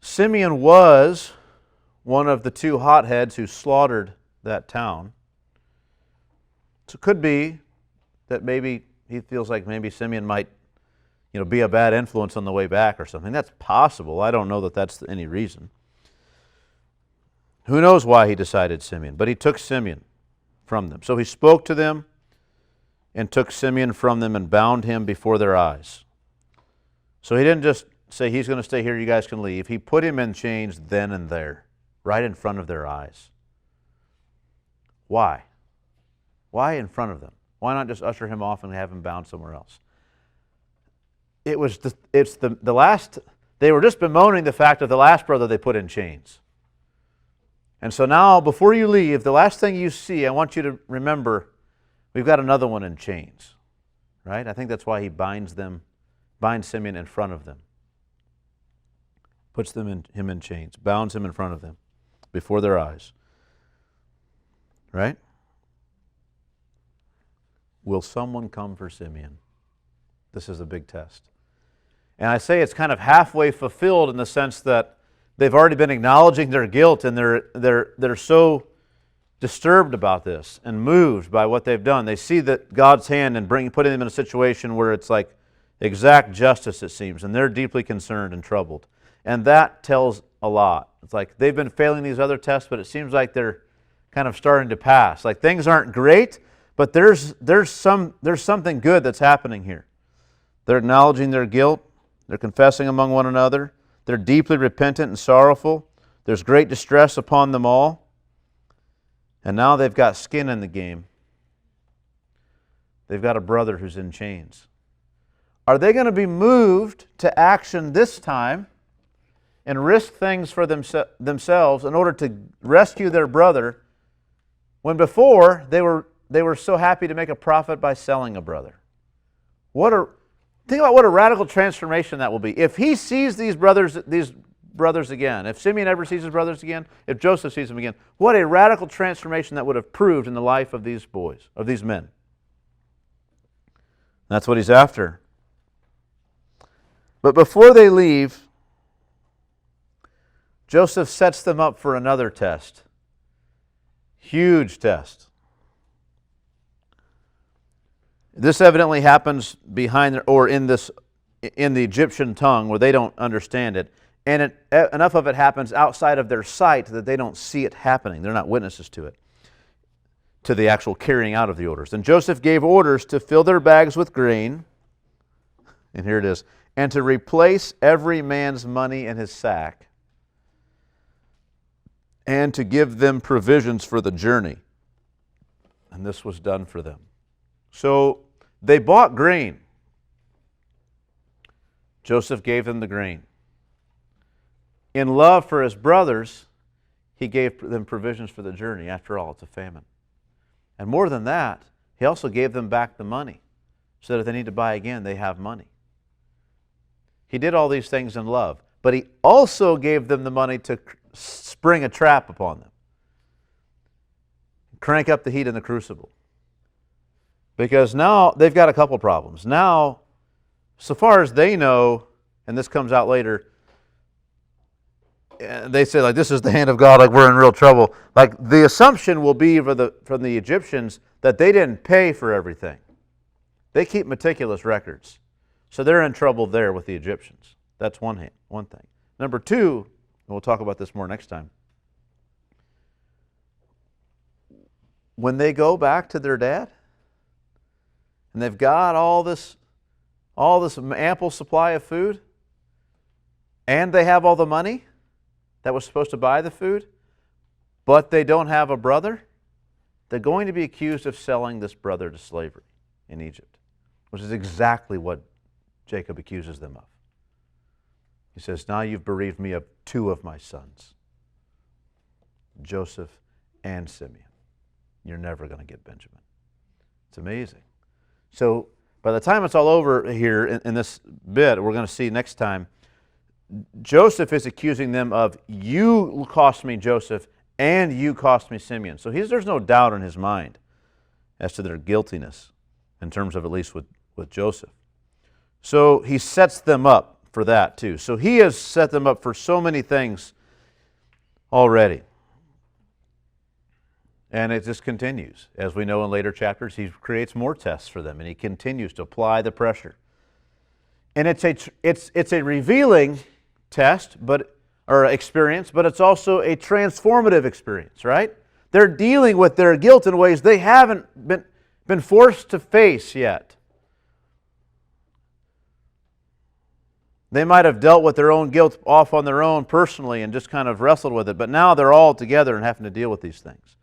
Simeon was one of the two hotheads who slaughtered that town. So it could be that maybe he feels like maybe Simeon might, be a bad influence on the way back or something. That's possible. I don't know that that's any reason. Who knows why he decided Simeon, but he took Simeon from them. So he spoke to them and took Simeon from them and bound him before their eyes. So he didn't just say, he's going to stay here, you guys can leave. He put him in chains then and there, right in front of their eyes. Why? Why in front of them? Why not just usher him off and have him bound somewhere else? It's the last, they were just bemoaning the fact of the last brother they put in chains. And so now, before you leave, the last thing you see, I want you to remember, we've got another one in chains. Right? I think that's why he binds Simeon in front of them. Puts him in chains, bounds him in front of them, before their eyes. Right? Will someone come for Simeon? This is a big test. And I say it's kind of halfway fulfilled in the sense that they've already been acknowledging their guilt, and they're so disturbed about this and moved by what they've done. They see that God's hand in putting them in a situation where it's like exact justice, it seems, and they're deeply concerned and troubled. And that tells a lot. It's like they've been failing these other tests, but it seems like they're kind of starting to pass. Like things aren't great, but there's something good that's happening here. They're acknowledging their guilt. They're confessing among one another. They're deeply repentant and sorrowful. There's great distress upon them all. And now they've got skin in the game. They've got a brother who's in chains. Are they going to be moved to action this time and risk things for themselves in order to rescue their brother, when before they were so happy to make a profit by selling a brother? Think about what a radical transformation that will be. If he sees these brothers again, if Simeon ever sees his brothers again, if Joseph sees them again, what a radical transformation that would have proved in the life of these boys, of these men. That's what he's after. But before they leave, Joseph sets them up for another test. Huge test. This evidently happens in the Egyptian tongue where they don't understand it. And enough of it happens outside of their sight that they don't see it happening. They're not witnesses to it, to the actual carrying out of the orders. And Joseph gave orders to fill their bags with grain, and here it is, and to replace every man's money in his sack, and to give them provisions for the journey. And this was done for them. So they bought grain. Joseph gave them the grain. In love for his brothers, he gave them provisions for the journey. After all, it's a famine. And more than that, he also gave them back the money, so that if they need to buy again, they have money. He did all these things in love, but he also gave them the money to spring a trap upon them. Crank up the heat in the crucible. Because now they've got a couple problems. Now, so far as they know, and this comes out later, they say, like, this is the hand of God, like we're in real trouble. Like, the assumption will be from the Egyptians that they didn't pay for everything. They keep meticulous records. So they're in trouble there with the Egyptians. That's one thing. Number two, and we'll talk about this more next time, when they go back to their dad, and they've got all this ample supply of food, and they have all the money that was supposed to buy the food, but they don't have a brother, they're going to be accused of selling this brother to slavery in Egypt, which is exactly what Jacob accuses them of. He says, now you've bereaved me of two of my sons, Joseph and Simeon. You're never going to get Benjamin. It's amazing. So by the time it's all over here in this bit, we're going to see next time, Joseph is accusing them of, you cost me Joseph and you cost me Simeon. So there's no doubt in his mind as to their guiltiness in terms of at least with Joseph. So he sets them up for that too. So he has set them up for so many things already. And it just continues. As we know in later chapters, he creates more tests for them, and he continues to apply the pressure. And it's a revealing test, or experience, but it's also a transformative experience, right? They're dealing with their guilt in ways they haven't been forced to face yet. They might have dealt with their own guilt off on their own personally and just kind of wrestled with it, but now they're all together and having to deal with these things.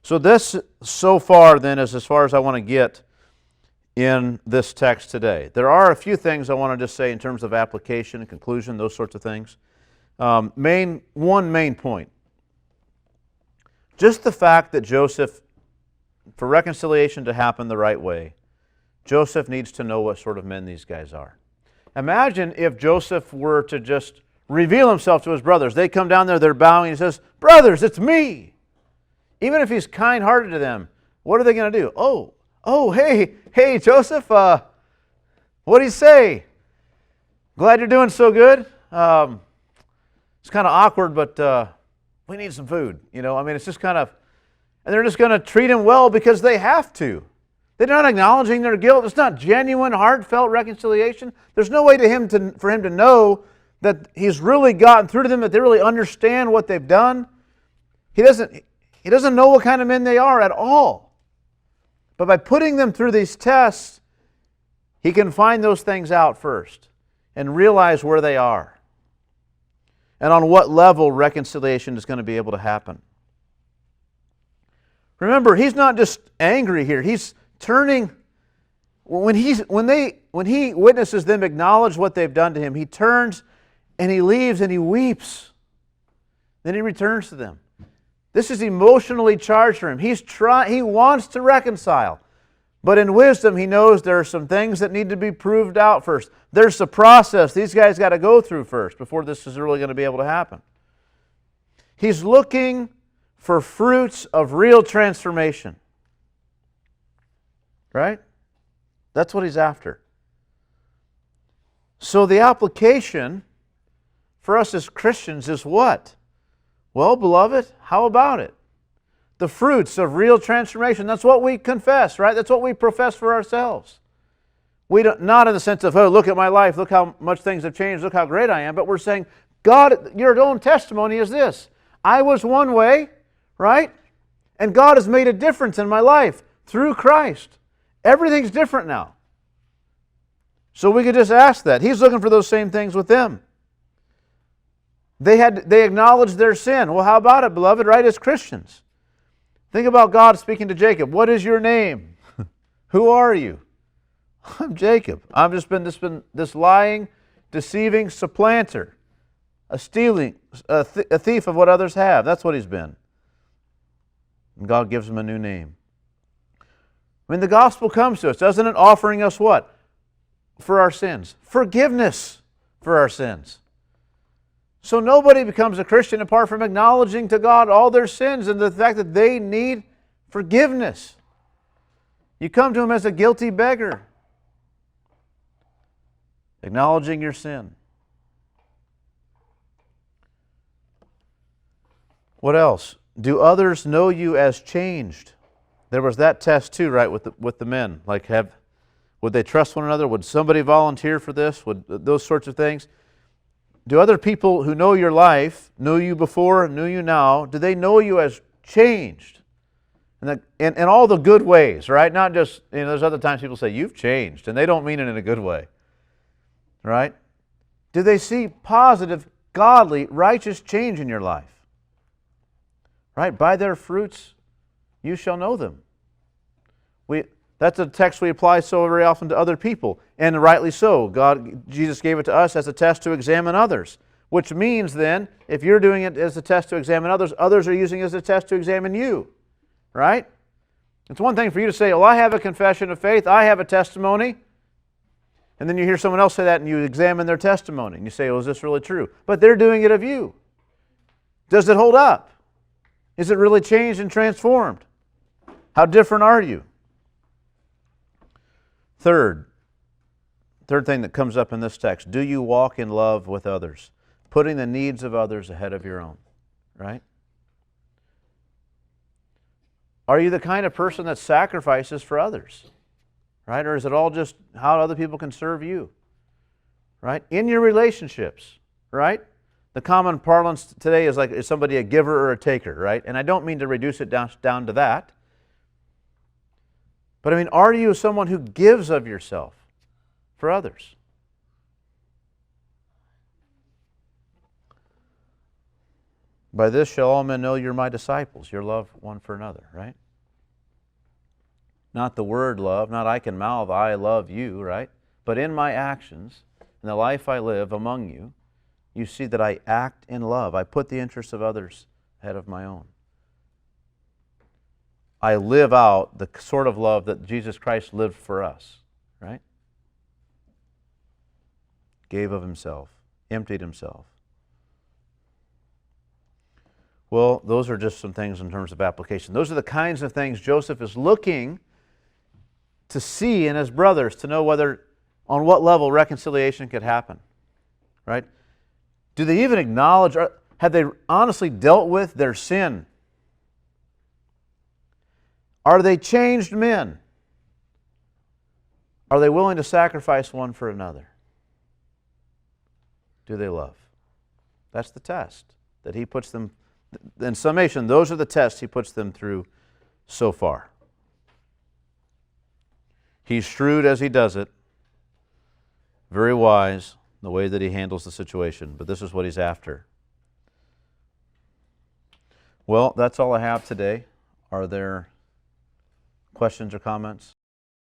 So this, so far then, is as far as I want to get in this text today. There are a few things I want to just say in terms of application and conclusion, those sorts of things. One main point. Just the fact that Joseph, for reconciliation to happen the right way, Joseph needs to know what sort of men these guys are. Imagine if Joseph were to just reveal himself to his brothers. They come down there, they're bowing, and he says, "Brothers, it's me." Even if he's kind-hearted to them, what are they going to do? Oh, hey, Joseph, what do you say? Glad you're doing so good. It's kind of awkward, but we need some food. It's just kind of, and they're just going to treat him well because they have to. They're not acknowledging their guilt. It's not genuine, heartfelt reconciliation. There's no way for him to know that he's really gotten through to them, that they really understand what they've done. He doesn't know what kind of men they are at all. But by putting them through these tests, he can find those things out first and realize where they are and on what level reconciliation is going to be able to happen. Remember, he's not just angry here. He's turning. When he witnesses them acknowledge what they've done to him, he turns and he leaves and he weeps. Then he returns to them. This is emotionally charged for him. He wants to reconcile. But in wisdom, he knows there are some things that need to be proved out first. There's a process these guys got to go through first before this is really going to be able to happen. He's looking for fruits of real transformation. Right? That's what he's after. So the application for us as Christians is what? Well, beloved, how about it? The fruits of real transformation. That's what we confess, right? That's what we profess for ourselves. We don't, not in the sense of, oh, look at my life, look how much things have changed, look how great I am, but we're saying, God, your own testimony is this. I was one way, right? And God has made a difference in my life through Christ. Everything's different now. So we could just ask that. He's looking for those same things with them. They acknowledged their sin. Well, how about it, beloved, right, as Christians? Think about God speaking to Jacob. What is your name? Who are you? I'm Jacob. I've just been this lying, deceiving supplanter, a thief of what others have. That's what he's been. And God gives him a new name. I mean, the gospel comes to us, doesn't it? Offering us what? For our sins. Forgiveness for our sins. So nobody becomes a Christian apart from acknowledging to God all their sins and the fact that they need forgiveness. You come to Him as a guilty beggar, acknowledging your sin. What else? Do others know you as changed? There was that test too, right, with the men. Like, would they trust one another? Would somebody volunteer for this? Would those sorts of things? Do other people who know your life, knew you before, knew you now, do they know you as changed? And in all the good ways, right? Not just, there's other times people say, you've changed, and they don't mean it in a good way, right? Do they see positive, godly, righteous change in your life? Right? By their fruits you shall know them. That's a text we apply so very often to other people, and rightly so. Jesus gave it to us as a test to examine others, which means then, if you're doing it as a test to examine others, others are using it as a test to examine you, right? It's one thing for you to say, well, I have a confession of faith, I have a testimony, and then you hear someone else say that and you examine their testimony, and you say, well, is this really true? But they're doing it of you. Does it hold up? Is it really changed and transformed? How different are you? Third thing that comes up in this text, do you walk in love with others, putting the needs of others ahead of your own, right? Are you the kind of person that sacrifices for others? Right? Or is it all just how other people can serve you? Right? In your relationships, right? The common parlance today is like, is somebody a giver or a taker, right? And I don't mean to reduce it down to that. But I mean, are you someone who gives of yourself for others? By this shall all men know you're my disciples, your love one for another, right? Not the word love, not I can mouth, I love you, right? But in my actions, in the life I live among you, you see that I act in love. I put the interests of others ahead of my own. I live out the sort of love that Jesus Christ lived for us, right? Gave of himself, emptied himself. Well, those are just some things in terms of application. Those are the kinds of things Joseph is looking to see in his brothers to know whether, on what level reconciliation could happen, right? Do they even acknowledge, or have they honestly dealt with their sin? Are they changed men? Are they willing to sacrifice one for another? Do they love? That's the test that he puts them. In summation, those are the tests he puts them through so far. He's shrewd as he does it, very wise in the way that he handles the situation, but this is what he's after. Well, that's all I have today. Are there questions or comments?